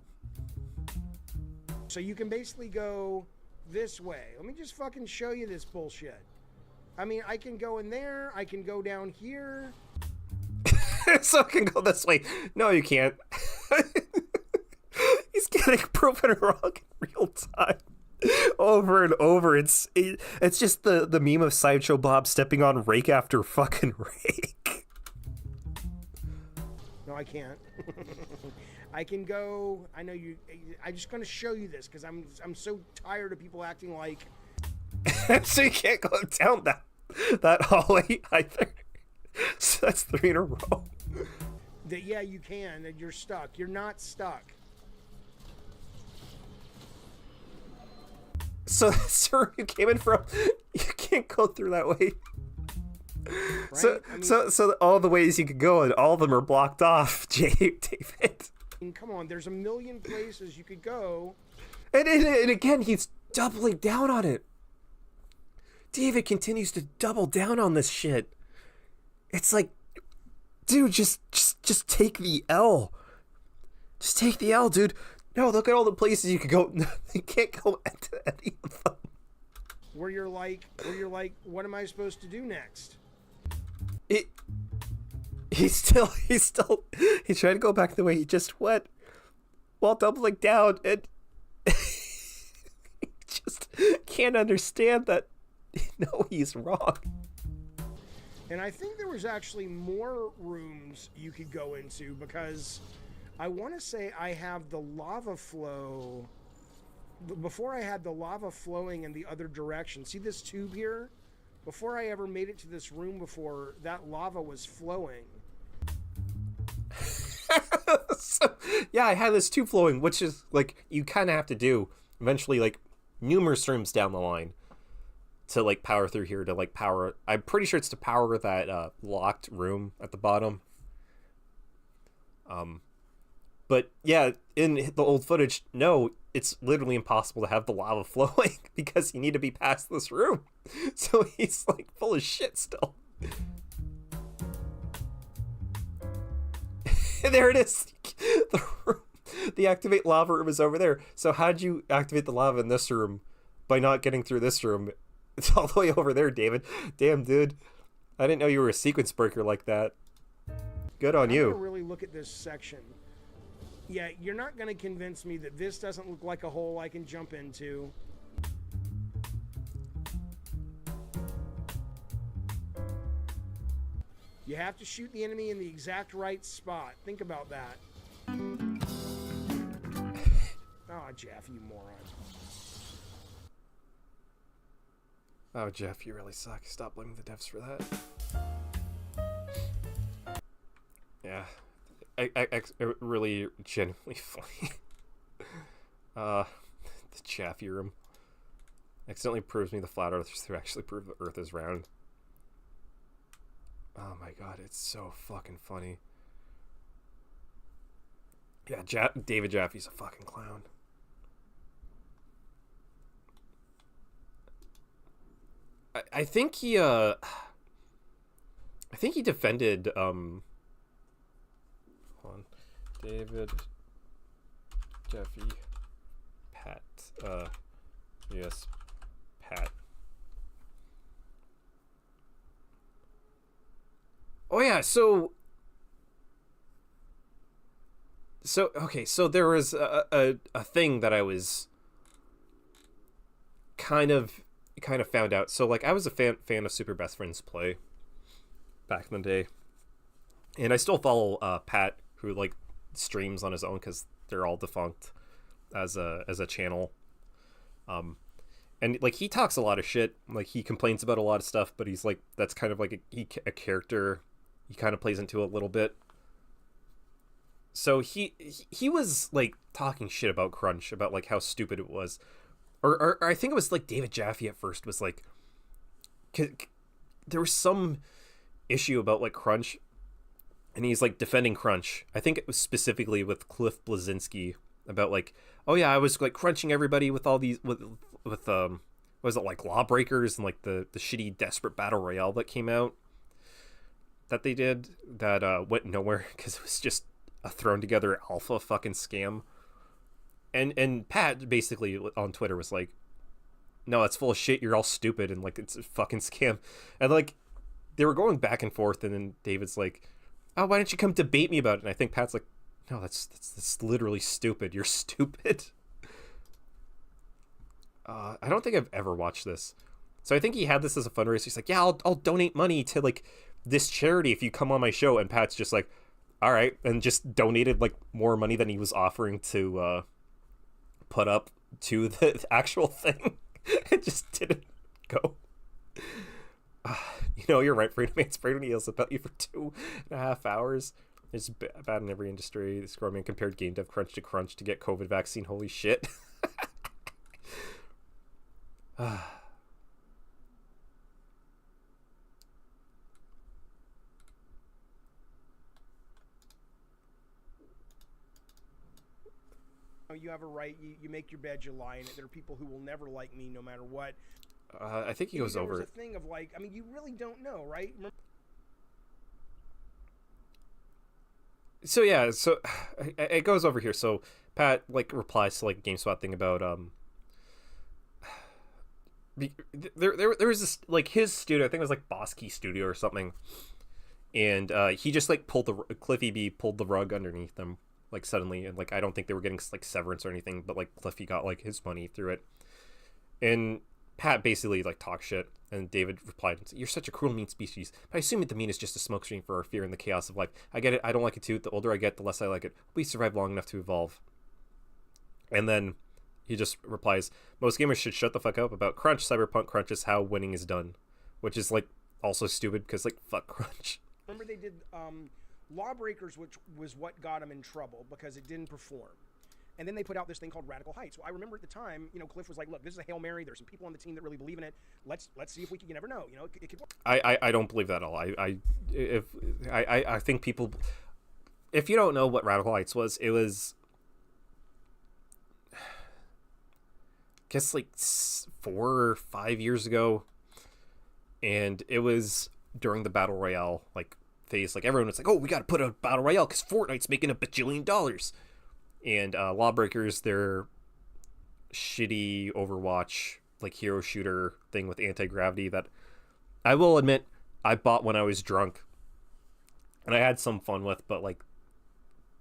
So you can basically go... this way. Let me just fucking show you this bullshit. I mean, I can go in there. I can go down here.
So I can go this way. No, you can't. He's getting proven wrong in real time. Over and over. It's just the meme of Sideshow Bob stepping on rake after fucking rake.
No, I can't. I can go. I know you. I'm just going to show you this because I'm so tired of people acting like.
So you can't go down that hallway either. So that's 3 in a row.
That yeah, you can. That you're stuck. You're not stuck.
So that's where you came in from. You can't go through that way. Right? So all the ways you could go and all of them are blocked off, David.
Come on, there's a million places you could go.
And again, he's doubling down on it. David continues to double down on this shit. It's like, dude, just take the L. Just take the L, dude. No, look at all the places you could go. You can't go into any of them.
Where you're like, what am I supposed to do next?
He's trying to go back the way he just went while doubling down, and he just can't understand that. No, he's wrong.
And I think there was actually more rooms you could go into because I want to say I have the lava flow. Before I had the lava flowing in the other direction. See this tube here? Before I ever made it to this room before, that lava was flowing.
So, yeah, I had this tube flowing, which is like you kind of have to do eventually, like numerous rooms down the line to like power through here to like power. I'm pretty sure it's to power that locked room at the bottom. But yeah, in the old footage, no, it's literally impossible to have the lava flowing because you need to be past this room. So he's like full of shit still. There it is. The room, the activate lava room is over there. So how'd you activate the lava in this room by not getting through this room? It's all the way over there, David. Damn, dude. I didn't know you were a sequence breaker like that. Good on you.
I'm gonna really look at this section. Yeah, you're not gonna convince me that this doesn't look like a hole I can jump into. You have to shoot the enemy in the exact right spot. Think about that. Oh, Jeff, you moron.
Oh, Jeff, you really suck. Stop blaming the devs for that. Yeah. I really genuinely funny. The Chaffee room accidentally proves me the flat earthers who actually prove the earth is round. Oh my god, it's so fucking funny. Yeah, David Jaffe's a fucking clown. I think he defended hold on. David Jeffy Pat yes, Pat. Oh yeah, so okay, so there was a thing that I was kind of found out. So like I was a fan of Super Best Friends Play back in the day, and I still follow Pat, who like streams on his own because they're all defunct as a channel. And like he talks a lot of shit, like he complains about a lot of stuff, but he's like that's kind of like a character he kind of plays into a little bit. So he was like talking shit about Crunch, about like how stupid it was, or I think it was like David Jaffe at first was like, there was some issue about like Crunch, and he's like defending Crunch. I think it was specifically with Cliff Blazinski about like, oh yeah, I was like crunching everybody with all these with was it like Lawbreakers and like the shitty Desperate Battle Royale that came out that they did that went nowhere because it was just a thrown together alpha fucking scam. And Pat basically on Twitter was like, no, it's full of shit, you're all stupid, and like it's a fucking scam. And like they were going back and forth, and then David's like, oh, why don't you come debate me about it? And I think Pat's like, no, that's literally stupid, you're stupid. I don't think I've ever watched this. So I think he had this as a fundraiser. He's like, yeah, I'll donate money to like this charity if you come on my show. And Pat's just like, all right, and just donated like more money than he was offering to put up to the actual thing. It just didn't go. You know, you're right, Freedom Man. Freedom yells about you for 2.5 hours. It's bad in every industry. The Squirrel Man compared game dev crunch to get COVID vaccine. Holy shit.
You have a right. You make your bed, you lie in it. There are people who will never like me no matter what.
I think he goes over it.
There's a thing of like, I mean, you really don't know, right?
So yeah, so it goes over here. So Pat like replies to like a GameSpot thing about there was this like his studio, I think it was like Boss Key Studio or something, and he just like Cliffy B pulled the rug underneath them like suddenly, and like I don't think they were getting like severance or anything, but like Cliffy got like his money through it, and Pat basically like talked shit, and David replied, "You're such a cruel, mean species. But I assume that the mean is just a smokescreen for our fear and the chaos of life. I get it. I don't like it too. The older I get, the less I like it. We survive long enough to evolve." And then he just replies, "Most gamers should shut the fuck up about Crunch. Cyberpunk Crunch is how winning is done," which is like also stupid because like fuck Crunch.
Remember they did Lawbreakers, which was what got him in trouble because it didn't perform. And then they put out this thing called Radical Heights. So I remember at the time, you know, Cliff was like, "Look, this is a Hail Mary. There's some people on the team that really believe in it. Let's see if we can. You never know. You know, it could work."
I don't believe that at all. I think people. if you don't know what Radical Heights was, it was, I guess, like 4 or 5 years ago, and it was during the Battle Royale, like, phase. Like, everyone was like, oh, we gotta put a Battle Royale, because Fortnite's making $1 bajillion. And Lawbreakers, their shitty Overwatch, like, hero shooter thing with anti-gravity that I will admit I bought when I was drunk, and I had some fun with, but, like,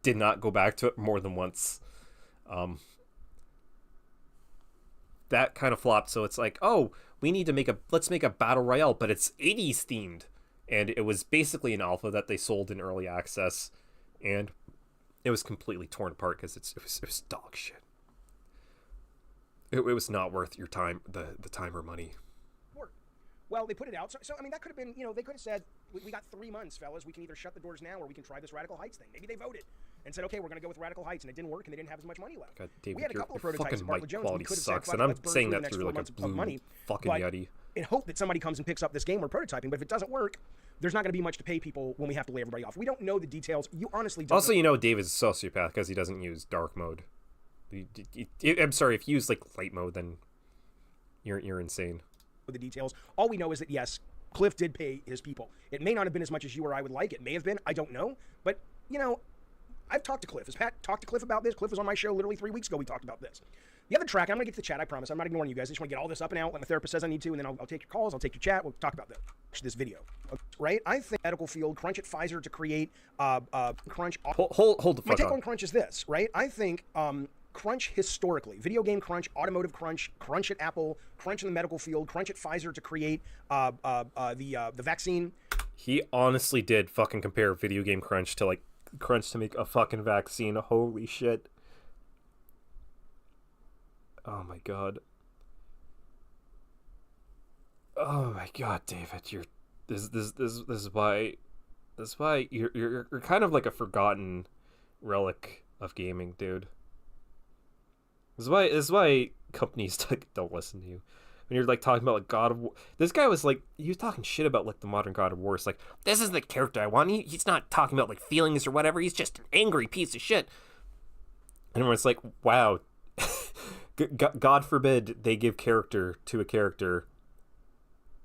did not go back to it more than once. That kind of flopped, so it's like, oh, we need to let's make a Battle Royale, but it's 80s themed. And it was basically an alpha that they sold in early access, and it was completely torn apart because it was dog shit. It was not worth your time, the time or money.
Well, they put it out, so I mean, that could have been, they could have said, we got 3 months, fellas, we can either shut the doors now or we can try this Radical Heights thing. Maybe they voted and said, okay, we're going to go with Radical Heights, and it didn't work, and they didn't have as much money left.
God, David,
we had a couple of prototypes
fucking
at
mic
Bartlett Jones.
quality
We could have
sucks,
said,
and I'm
let's burn
saying
through the
that
next
through
4
like a
months
blue
of money,
fucking
but
yeti.
in hope that somebody comes and picks up this game we're prototyping. But if it doesn't work, there's not going to be much to pay people when we have to lay everybody off. We don't know the details. You honestly don't
Also,
know.
David's a sociopath because he doesn't use dark mode. I'm sorry, if you use, like, light mode, then you're insane.
The details. All we know is that, yes, Cliff did pay his people. It may not have been as much as you or I would like. It may have been. I don't know. But, I've talked to Cliff. Has Pat talked to Cliff about this? Cliff was on my show literally 3 weeks ago. We talked about this. The other track, and I'm going to get to the chat, I promise. I'm not ignoring you guys. I just want to get all this up and out when the therapist says I need to, and then I'll take your calls, I'll take your chat, we'll talk about this video. Right? I think medical field, crunch at Pfizer to create crunch.
Hold the fuck
My take
on.
on crunch is this, right? I think crunch historically, video game crunch, automotive crunch, crunch at Apple, crunch in the medical field, crunch at Pfizer to create the vaccine.
He honestly did fucking compare video game crunch to, like, crunch to make a fucking vaccine. Holy shit. Oh my god. Oh my god, David, this is why you're kind of like a forgotten relic of gaming, dude. This is why companies don't listen to you. When you're, like, talking about, like, God of War. This guy was, like, he was talking shit about, like, the modern God of War. It's like, this is the character I want. He's not talking about, like, feelings or whatever. He's just an angry piece of shit. And everyone's like, wow. God forbid they give character to a character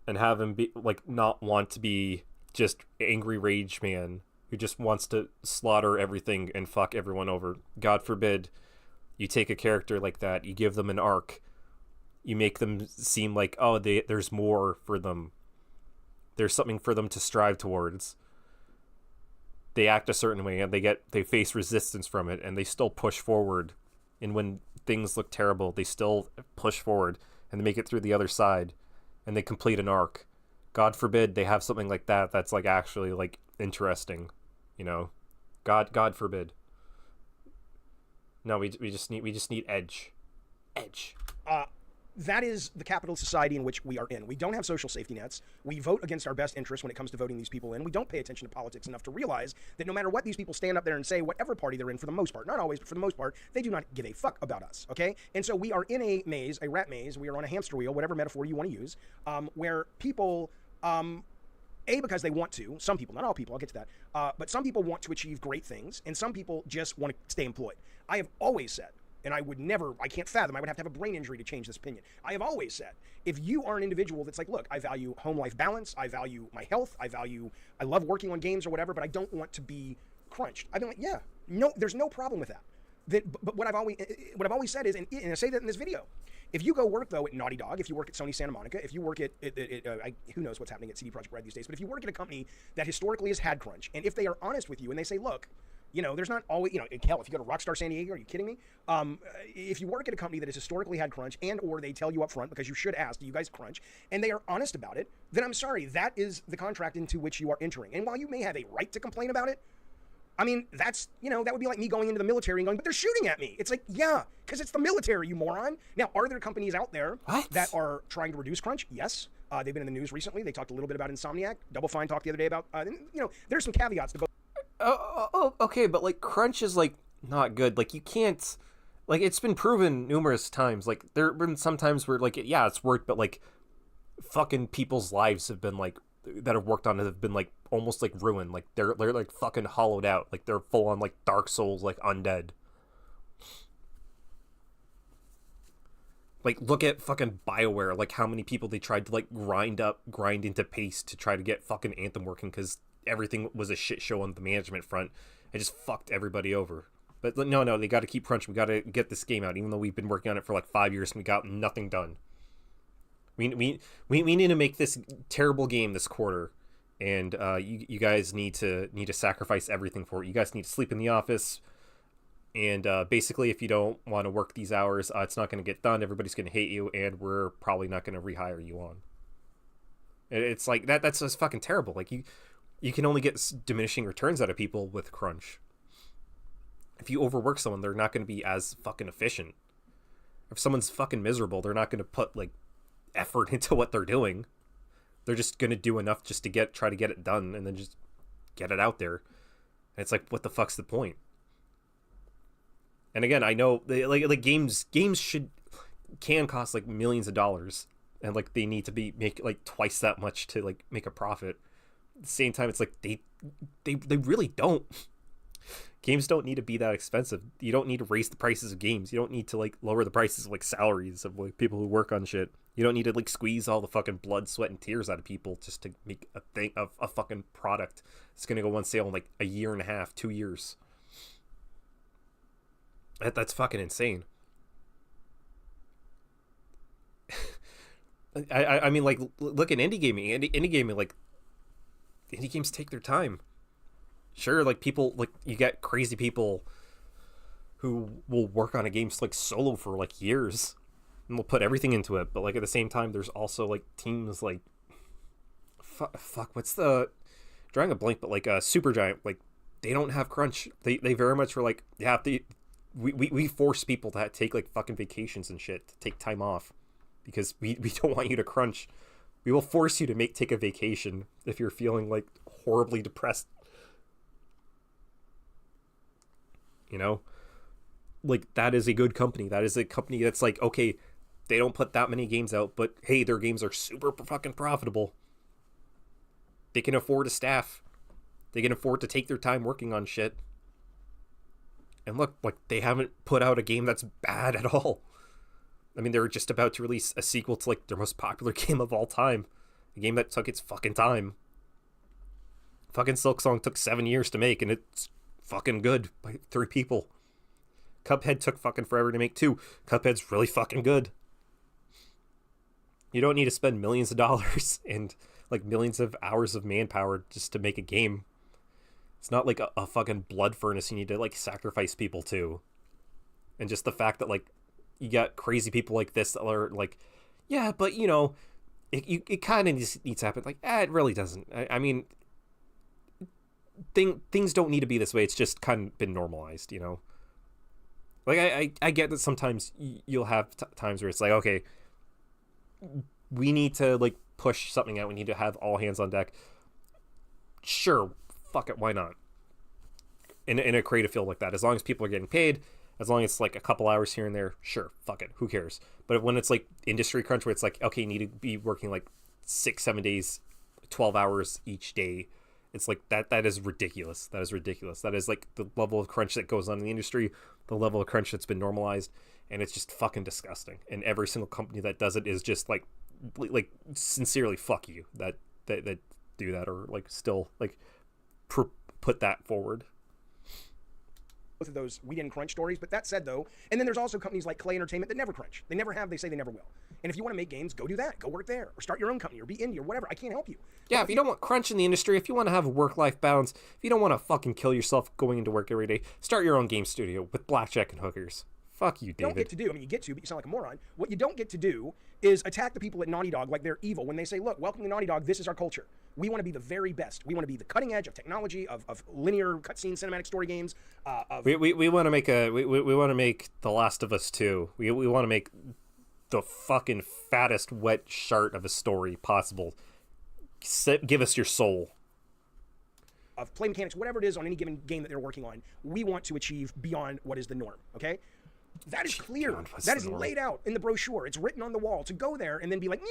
and have him be, like, not want to be just angry rage man who just wants to slaughter everything and fuck everyone over. God forbid you take a character like that, you give them an arc, you make them seem like, oh, there's more for them. There's something for them to strive towards. They act a certain way and they face resistance from it, and they still push forward. And when things look terrible, they still push forward and they make it through the other side and they complete an arc. God forbid they have something like that that's, like, actually, like, interesting, God forbid. No, we just need edge.
That is the capitalist society in which we are in. We don't have social safety nets. We vote against our best interests when it comes to voting these people in. We don't pay attention to politics enough to realize that no matter what these people stand up there and say, whatever party they're in, for the most part, not always, but for the most part, they do not give a fuck about us, okay? And so we are in a maze, a rat maze. We are on a hamster wheel, whatever metaphor you want to use, where people, because they want to, some people, not all people, I'll get to that, but some people want to achieve great things, and some people just want to stay employed. I have always said, and I can't fathom, I would have to have a brain injury to change this opinion. I have always said, if you are an individual that's like, look, I value home-life balance, I value my health, I love working on games or whatever, but I don't want to be crunched. I've been like, yeah, no, there's no problem with that. But what I've always said is, and I say that in this video, if you go work, though, at Naughty Dog, if you work at Sony Santa Monica, if you work at who knows what's happening at CD Projekt Red these days, but if you work at a company that historically has had crunch, and if they are honest with you and they say, look, there's not always, hell, if you go to Rockstar San Diego, are you kidding me? If you work at a company that has historically had crunch, and or they tell you up front, because you should ask, do you guys crunch, and they are honest about it, then I'm sorry, that is the contract into which you are entering. And while you may have a right to complain about it, I mean, that's, that would be like me going into the military and going, but they're shooting at me. It's like, yeah, because it's the military, you moron. Now, are there companies out there that are trying to reduce crunch? Yes. They've been in the news recently. They talked a little bit about Insomniac. Double Fine talked the other day about, there's some caveats to both.
Oh, okay, but, like, crunch is, like, not good. Like, you can't, like, it's been proven numerous times. Like, there have been some times where, like, yeah, it's worked, but, like, fucking people's lives have been, like, that have worked on it have been like almost like ruined. Like they're like fucking hollowed out. Like they're full on like Dark Souls, like undead. Like look at fucking BioWare. Like how many people they tried to like grind into paste to try to get fucking Anthem working because everything was a shit show on the management front. It just fucked everybody over. But no, they got to keep crunching. We got to get this game out, even though we've been working on it for like 5 years and we got nothing done. We need to make this terrible game this quarter, and you guys need to sacrifice everything for it. You guys need to sleep in the office, and basically, if you don't want to work these hours, it's not going to get done. Everybody's going to hate you, and we're probably not going to rehire you on. It's like that. That's just fucking terrible. Like you can only get diminishing returns out of people with crunch. If you overwork someone, they're not going to be as fucking efficient. If someone's fucking miserable, they're not going to put like effort into what they're doing. They're just going to do enough just to try to get it done and then just get it out there. And it's like, what the fuck's the point? And again, I know like games can cost like millions of dollars, and like they need to make like twice that much to like make a profit. At the same time, it's like they really don't. Games don't need to be that expensive. You don't need to raise the prices of games. You don't need to like lower the prices of like salaries of like people who work on shit. You don't need to like squeeze all the fucking blood, sweat, and tears out of people just to make a thing of a fucking product. It's gonna go on sale in like a year and a half, 2 years. That's fucking insane. I mean, like, look at indie gaming. Indie gaming, like, indie games take their time. Sure, like, people, like, you get crazy people who will work on a game, like, solo for, like, years. And will put everything into it. But, like, at the same time, there's also, like, teams, like, fuck, what's the... Drawing a blank, but, like, Supergiant, like, they don't have crunch. They very much were, like, you have to... We force people to take, like, fucking vacations and shit, to take time off. Because we don't want you to crunch. We will force you to take a vacation if you're feeling, like, horribly depressed. You know? Like, that is a good company. That is a company that's like, okay, they don't put that many games out, but hey, their games are super fucking profitable. They can afford a staff. They can afford to take their time working on shit. And look, like, they haven't put out a game that's bad at all. I mean, they're just about to release a sequel to, like, their most popular game of all time. A game that took its fucking time. Fucking Silksong took 7 years to make, and it's fucking good by 3 people. Cuphead took fucking forever to make too. Cuphead's really fucking good. You don't need to spend millions of dollars and, like, millions of hours of manpower just to make a game. It's not like a fucking blood furnace you need to, like, sacrifice people to. And just the fact that, like, you got crazy people like this that are like, yeah, but, you know, it kind of needs to happen. Like, it really doesn't. I mean, things don't need to be this way. It's just kind of been normalized, you know? Like, I get that sometimes you'll have times where it's like, okay, we need to, like, push something out. We need to have all hands on deck. Sure, fuck it, why not? In a creative field like that, as long as people are getting paid, as long as it's like a couple hours here and there, sure, fuck it, who cares? But when it's like industry crunch where it's like, okay, you need to be working like 6-7 days, 12 hours each day, it's like that is ridiculous. That is ridiculous. That is like the level of crunch that goes on in the industry, the level of crunch that's been normalized, and it's just fucking disgusting. And every single company that does it is just like sincerely fuck you that do that, or like still like put that forward.
Both of those we didn't crunch stories, but that said though, and then there's also companies like Clay Entertainment that never crunch. They never have, they say they never will. And if you want to make games, go do that. Go work there, or start your own company, or be indie, or whatever. I can't help you.
Yeah, if you don't want crunch in the industry, if you want to have a work-life balance, if you don't want to fucking kill yourself going into work every day, start your own game studio with blackjack and hookers. Fuck you, David.
You don't get to do, I mean, you get to, but you sound like a moron. What you don't get to do is attack the people at Naughty Dog like they're evil when they say, look, welcome to Naughty Dog, this is our culture. We want to be the very best. We want to be the cutting edge of technology, of linear cutscene cinematic story games.
We want to make we want to make The Last of Us 2. We want to make the fucking fattest wet shart of a story possible. Give us your soul.
Of play mechanics, whatever it is on any given game that they're working on, we want to achieve beyond what is the norm, okay? That is clear. That is laid out in the brochure. It's written on the wall. To go there and then be like,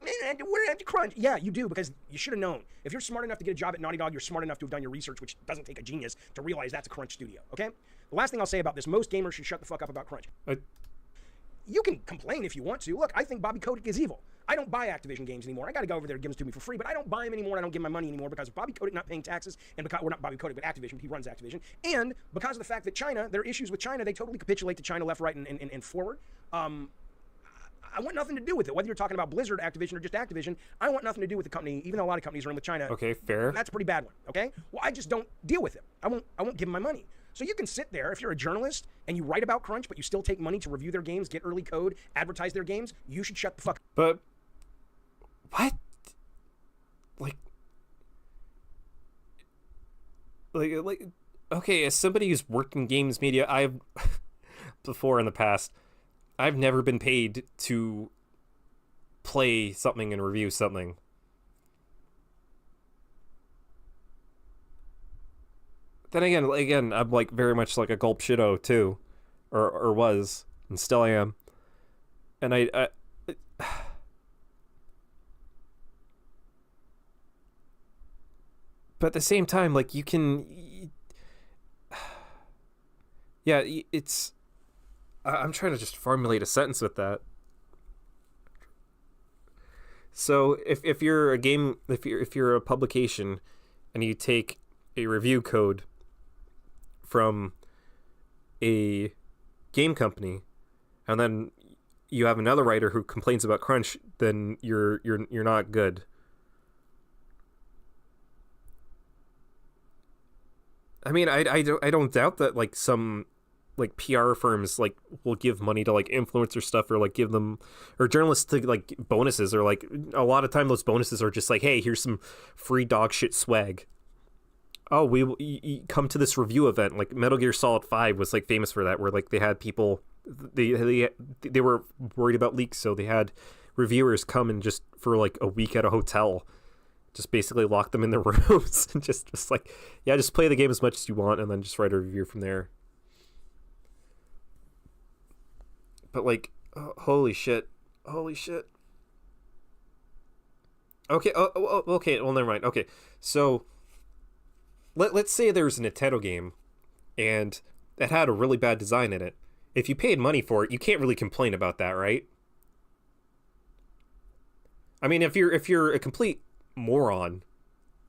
man, we're at the crunch. Yeah, you do, because you should have known. If you're smart enough to get a job at Naughty Dog, you're smart enough to have done your research, which doesn't take a genius to realize that's a crunch studio, okay? The last thing I'll say about this, most gamers should shut the fuck up about crunch. You can complain if you want to. Look, I think Bobby Kotick is evil. I don't buy Activision games anymore. I got to go over there and give them to me for free, but I don't buy them anymore. I don't give my money anymore because of Bobby Kotick not paying taxes, and because, well, not Bobby Kotick, but Activision. He runs Activision, and because of the fact that China, there are issues with China. They totally capitulate to China left, right, and forward. I want nothing to do with it. Whether you're talking about Blizzard, Activision, or just Activision, I want nothing to do with the company, even though a lot of companies are in with China.
Okay, fair.
That's a pretty bad one, okay? Well, I just don't deal with it. I won't give them my money. So you can sit there, if you're a journalist, and you write about Crunch, but you still take money to review their games, get early code, advertise their games, you should shut the fuck up.
But, what? Like, okay, as somebody who's worked in games media, I've, before in the past, I've never been paid to play something and review something. Then again, I'm like very much like a gulp shitto too, or was, and still am. And I but at the same time, like you can, yeah, it's. I'm trying to just formulate a sentence with that. So if you're a game, if you're a publication, and you take a review code from a game company, and then you have another writer who complains about crunch, then you're not good. I mean, I don't doubt that like some like PR firms like will give money to like influencer stuff, or like give them, or journalists to like bonuses, or like a lot of time those bonuses are just like, hey, here's some free dog shit swag. Oh, you come to this review event. Like Metal Gear Solid 5 was like famous for that, where like they had people, they were worried about leaks, so they had reviewers come and just for like a week at a hotel, just basically lock them in their rooms and just like, yeah, just play the game as much as you want and then just write a review from there. But like, holy shit. Okay. Okay. Well, never mind. Okay. So let's say there's a Nintendo game and that had a really bad design in it. If you paid money for it, you can't really complain about that, right? I mean, if you're a complete moron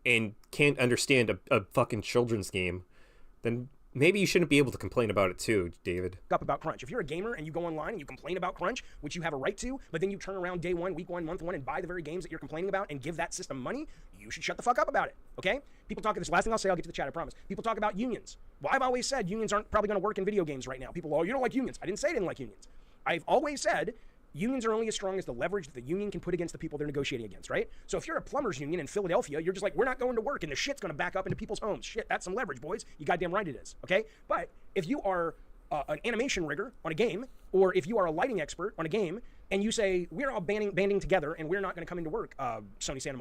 and can't understand a fucking children's game, then maybe you shouldn't be able to complain about it too, David.
Up about crunch. If you're a gamer and you go online and you complain about crunch, which you have a right to, but then you turn around day one, week one, month one, and buy the very games that you're complaining about and give that system money, you should shut the fuck up about it, okay? People talk, this last thing I'll say, I'll get to the chat, I promise. People talk about unions. Well, I've always said unions aren't probably going to work in video games right now. People, oh, you don't like unions. I didn't say I didn't like unions. I've always said unions are only as strong as the leverage that the union can put against the people they're negotiating against, right? So if you're a plumbers union in Philadelphia, you're just like, we're not going to work, and the shit's going to back up into people's homes. Shit, that's some leverage, boys. You goddamn right it is, okay? But if you are an animation rigger on a game, or if you are a lighting expert on a game, and you say, we're all banding together, and we're not going to come into work, Sony Santa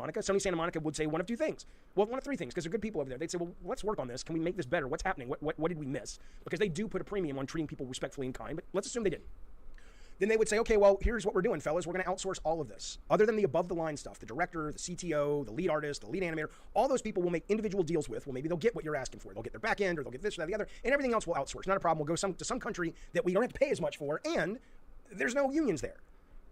Monica would say one of two things. Well, one of three things, because they're good people over there. They'd say, well, let's work on this. Can we make this better? What's happening? What did we miss? Because they do put a premium on treating people respectfully and kind, but let's assume they didn't. Then they would say, okay, well, here's what we're doing, fellas. We're going to outsource all of this. Other than the above-the-line stuff, the director, the CTO, the lead artist, the lead animator, all those people will make individual deals with. Well, maybe they'll get what you're asking for. They'll get their back end, or they'll get this, or that, the other, and everything else will outsource. Not a problem. We'll go to some country that we don't have to pay as much for, and there's no unions there.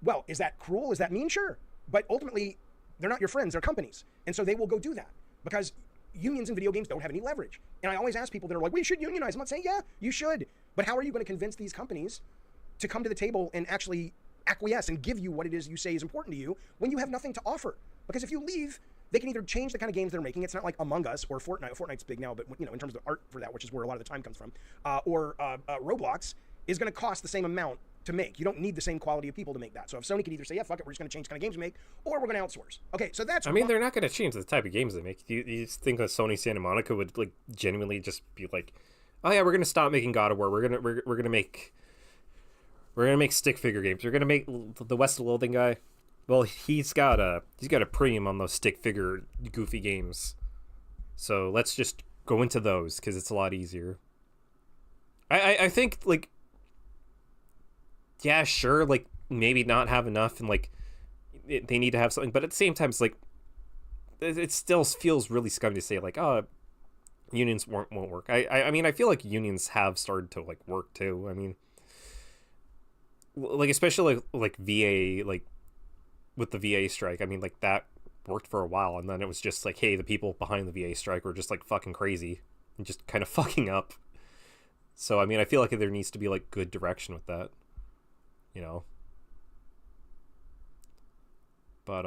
Well, is that cruel? Is that mean? Sure. But ultimately, they're not your friends. They're companies. And so they will go do that because unions in video games don't have any leverage. And I always ask people that are like, we should unionize. I'm not saying, yeah, you should. But how are you going to convince these companies to come to the table and actually acquiesce and give you what it is you say is important to you when you have nothing to offer? Because if you leave, they can either change the kind of games they're making. It's not like Among Us or Fortnite. Fortnite's big now, but in terms of art for that, which is where a lot of the time comes from, or Roblox is going to cost the same amount to make. You don't need the same quality of people to make that. So if Sony could either say, yeah, fuck it, we're just going to change the kind of games we make, or we're going to outsource. Okay, so that's...
I mean, they're not going to change the type of games they make. You think that Sony Santa Monica would like genuinely just be like, oh yeah, we're going to stop making God of War. We're going to make stick figure games. We're gonna make the West of Loathing guy. Well, he's got a premium on those stick figure goofy games. So let's just go into those because it's a lot easier. I think yeah, sure, like maybe not have enough and like they need to have something, but at the same time, it's like it still feels really scummy to say like, oh, unions won't work. I mean, I feel like unions have started to like work too. I mean, like especially like VA, like with the VA strike. I mean, like that worked for a while, and then it was just like, hey, the people behind the VA strike were just like fucking crazy and just kind of fucking up. So I mean, I feel like there needs to be like good direction with that, you know. But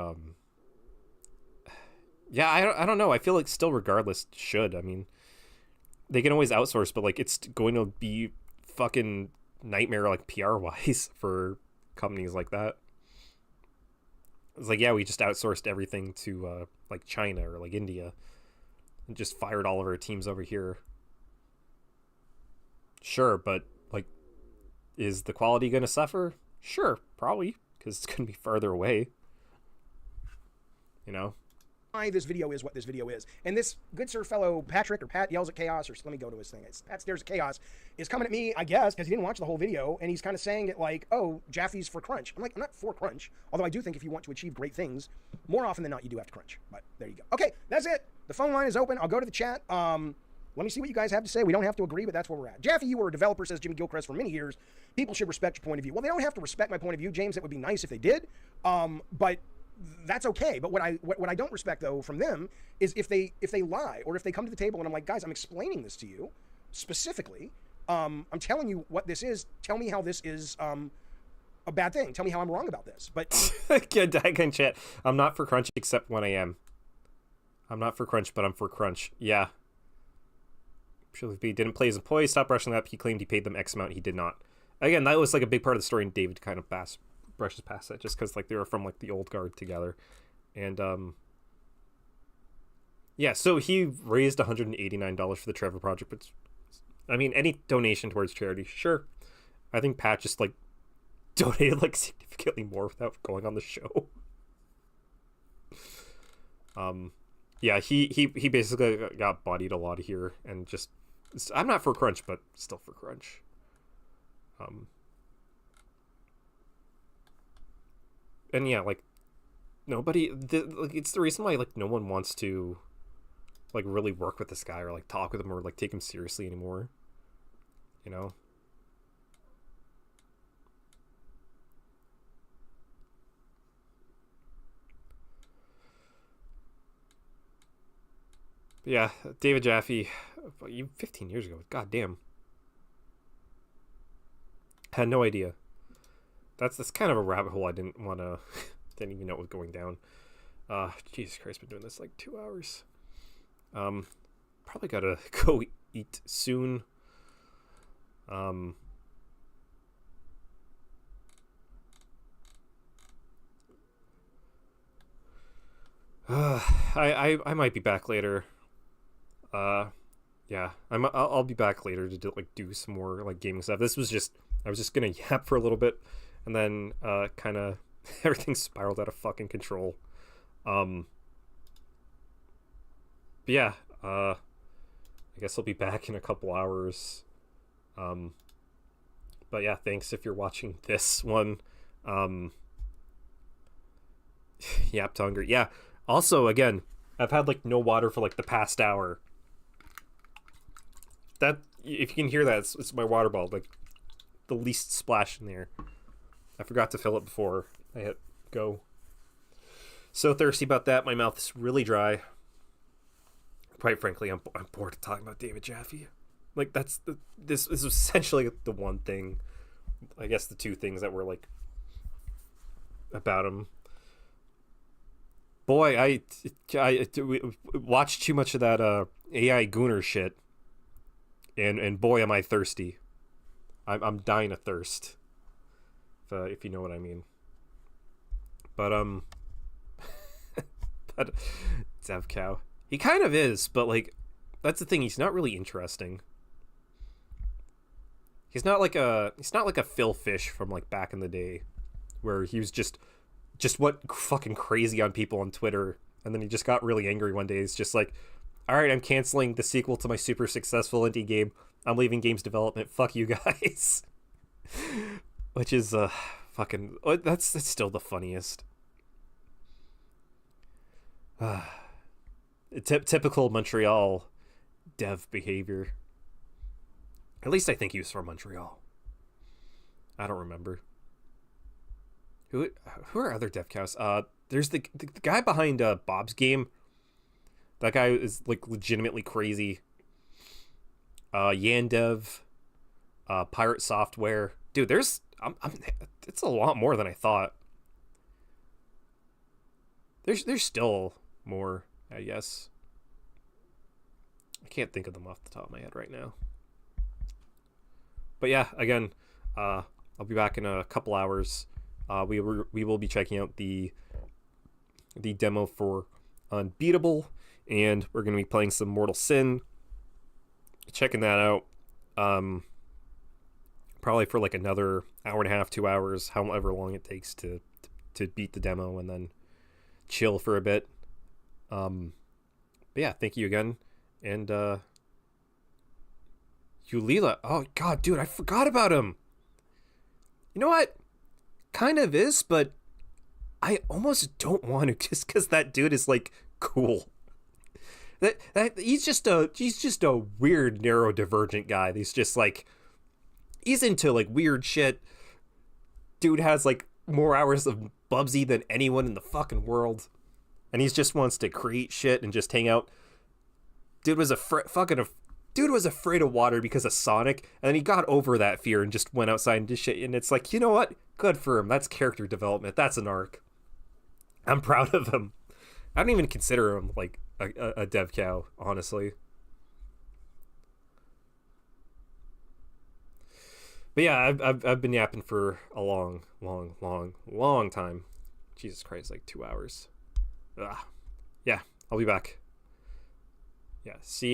yeah, I don't know. I feel like still regardless should. I mean, they can always outsource, but like it's going to be fucking nightmare like PR wise for companies like that. It's like, yeah, we just outsourced everything to like China or like India and just fired all of our teams over here. Sure, but like, is the quality going to suffer? Sure, probably, because it's going to be farther away. You know?
Why this video is what this video is. And this good sir fellow Patrick, or Pat Yells at Chaos, or let me go to his thing. It's Pat Stares at Chaos, is coming at me, I guess, because he didn't watch the whole video, and he's kind of saying it like, oh, Jaffe's for crunch. I'm like, I'm not for crunch, although I do think if you want to achieve great things, more often than not, you do have to crunch. But there you go. Okay, that's it. The phone line is open. I'll go to the chat. Let me see what you guys have to say. We don't have to agree, but that's where we're at. Jaffe, you were a developer, says Jimmy Gilchrist, for many years. People should respect your point of view. Well, they don't have to respect my point of view, James. It would be nice if they did. But that's okay. But what I don't respect though from them is if they lie, or if they come to the table and I'm like, guys, I'm explaining this to you specifically. I'm telling you what this is. Tell me how this is a bad thing. Tell me how I'm wrong about this. But
I can chat. I'm not for crunch except when I am. I'm not for crunch, but I'm for crunch. Yeah. Sure, he didn't play his employees, stop brushing up. He claimed he paid them X amount. He did not. Again, that was like a big part of the story, and David kind of brushes past it just because like they were from like the old guard together. And yeah, so he raised $189 for the Trevor Project, but I mean, any donation towards charity, sure. I think Pat just like donated like significantly more without going on the show. Yeah, he basically got bodied a lot here, and just I'm not for crunch, but still for crunch. And yeah, like nobody, like it's the reason why like no one wants to like really work with this guy or like talk with him or like take him seriously anymore. You know. But yeah, David Jaffe, 15 years ago. God damn. Had no idea. That's kind of a rabbit hole I didn't want to, didn't even know it was going down. Jesus Christ, been doing this like 2 hours. Probably gotta go eat soon. I might be back later. Yeah, I'll be back later to do some more like gaming stuff. This was just, I was just gonna yap for a little bit, and then kind of everything spiraled out of fucking control. But yeah, I guess I'll be back in a couple hours. But yeah, thanks if you're watching this one. Yapped hungry. Yeah. Also, again, I've had like no water for like the past hour. That, if you can hear that, it's my water bottle, like the least splash in there. I forgot to fill it before I hit go. So thirsty about that. My mouth is really dry. Quite frankly, I'm bored of talking about David Jaffe. Like this is essentially the one thing, I guess the two things that were like about him. Boy, I watched too much of that AI Gooner shit, and boy, am I thirsty. I'm dying of thirst, if you know what I mean. But but Devcow, he kind of is, but like that's the thing. He's not really interesting. He's not like a Phil Fish from like back in the day, where he was just went fucking crazy on people on Twitter, and then he just got really angry one day. He's just like, all right, I'm canceling the sequel to my super successful indie game. I'm leaving games development. Fuck you guys. Which is fucking, that's still the funniest. Typical Montreal dev behavior. At least I think he was from Montreal. I don't remember. Who are other Devcows? There's the guy behind Bob's Game. That guy is like legitimately crazy. Yandev, Pirate Software. Dude, it's a lot more than I thought. There's still more, I guess. I can't think of them off the top of my head right now. But yeah, again, I'll be back in a couple hours. We will be checking out the demo for Unbeatable, and we're going to be playing some Mortal Sin. Checking that out. Probably for like another hour and a half, 2 hours, however long it takes to beat the demo, and then chill for a bit. But yeah, thank you again. And Yulila. Oh god, dude, I forgot about him. You know what? Kind of is, but I almost don't want to, just because that dude is like cool. That he's just a weird neurodivergent guy. He's just like, he's into like weird shit. Dude has like more hours of Bubsy than anyone in the fucking world, and he just wants to create shit and just hang out. Dude was afraid of water because of Sonic, and then he got over that fear and just went outside and did shit. And it's like, you know what? Good for him. That's character development. That's an arc. I'm proud of him. I don't even consider him like a Devcow, honestly. But yeah, I've been yapping for a long time. Jesus Christ, like 2 hours. Ugh. Yeah, I'll be back. Yeah, see you.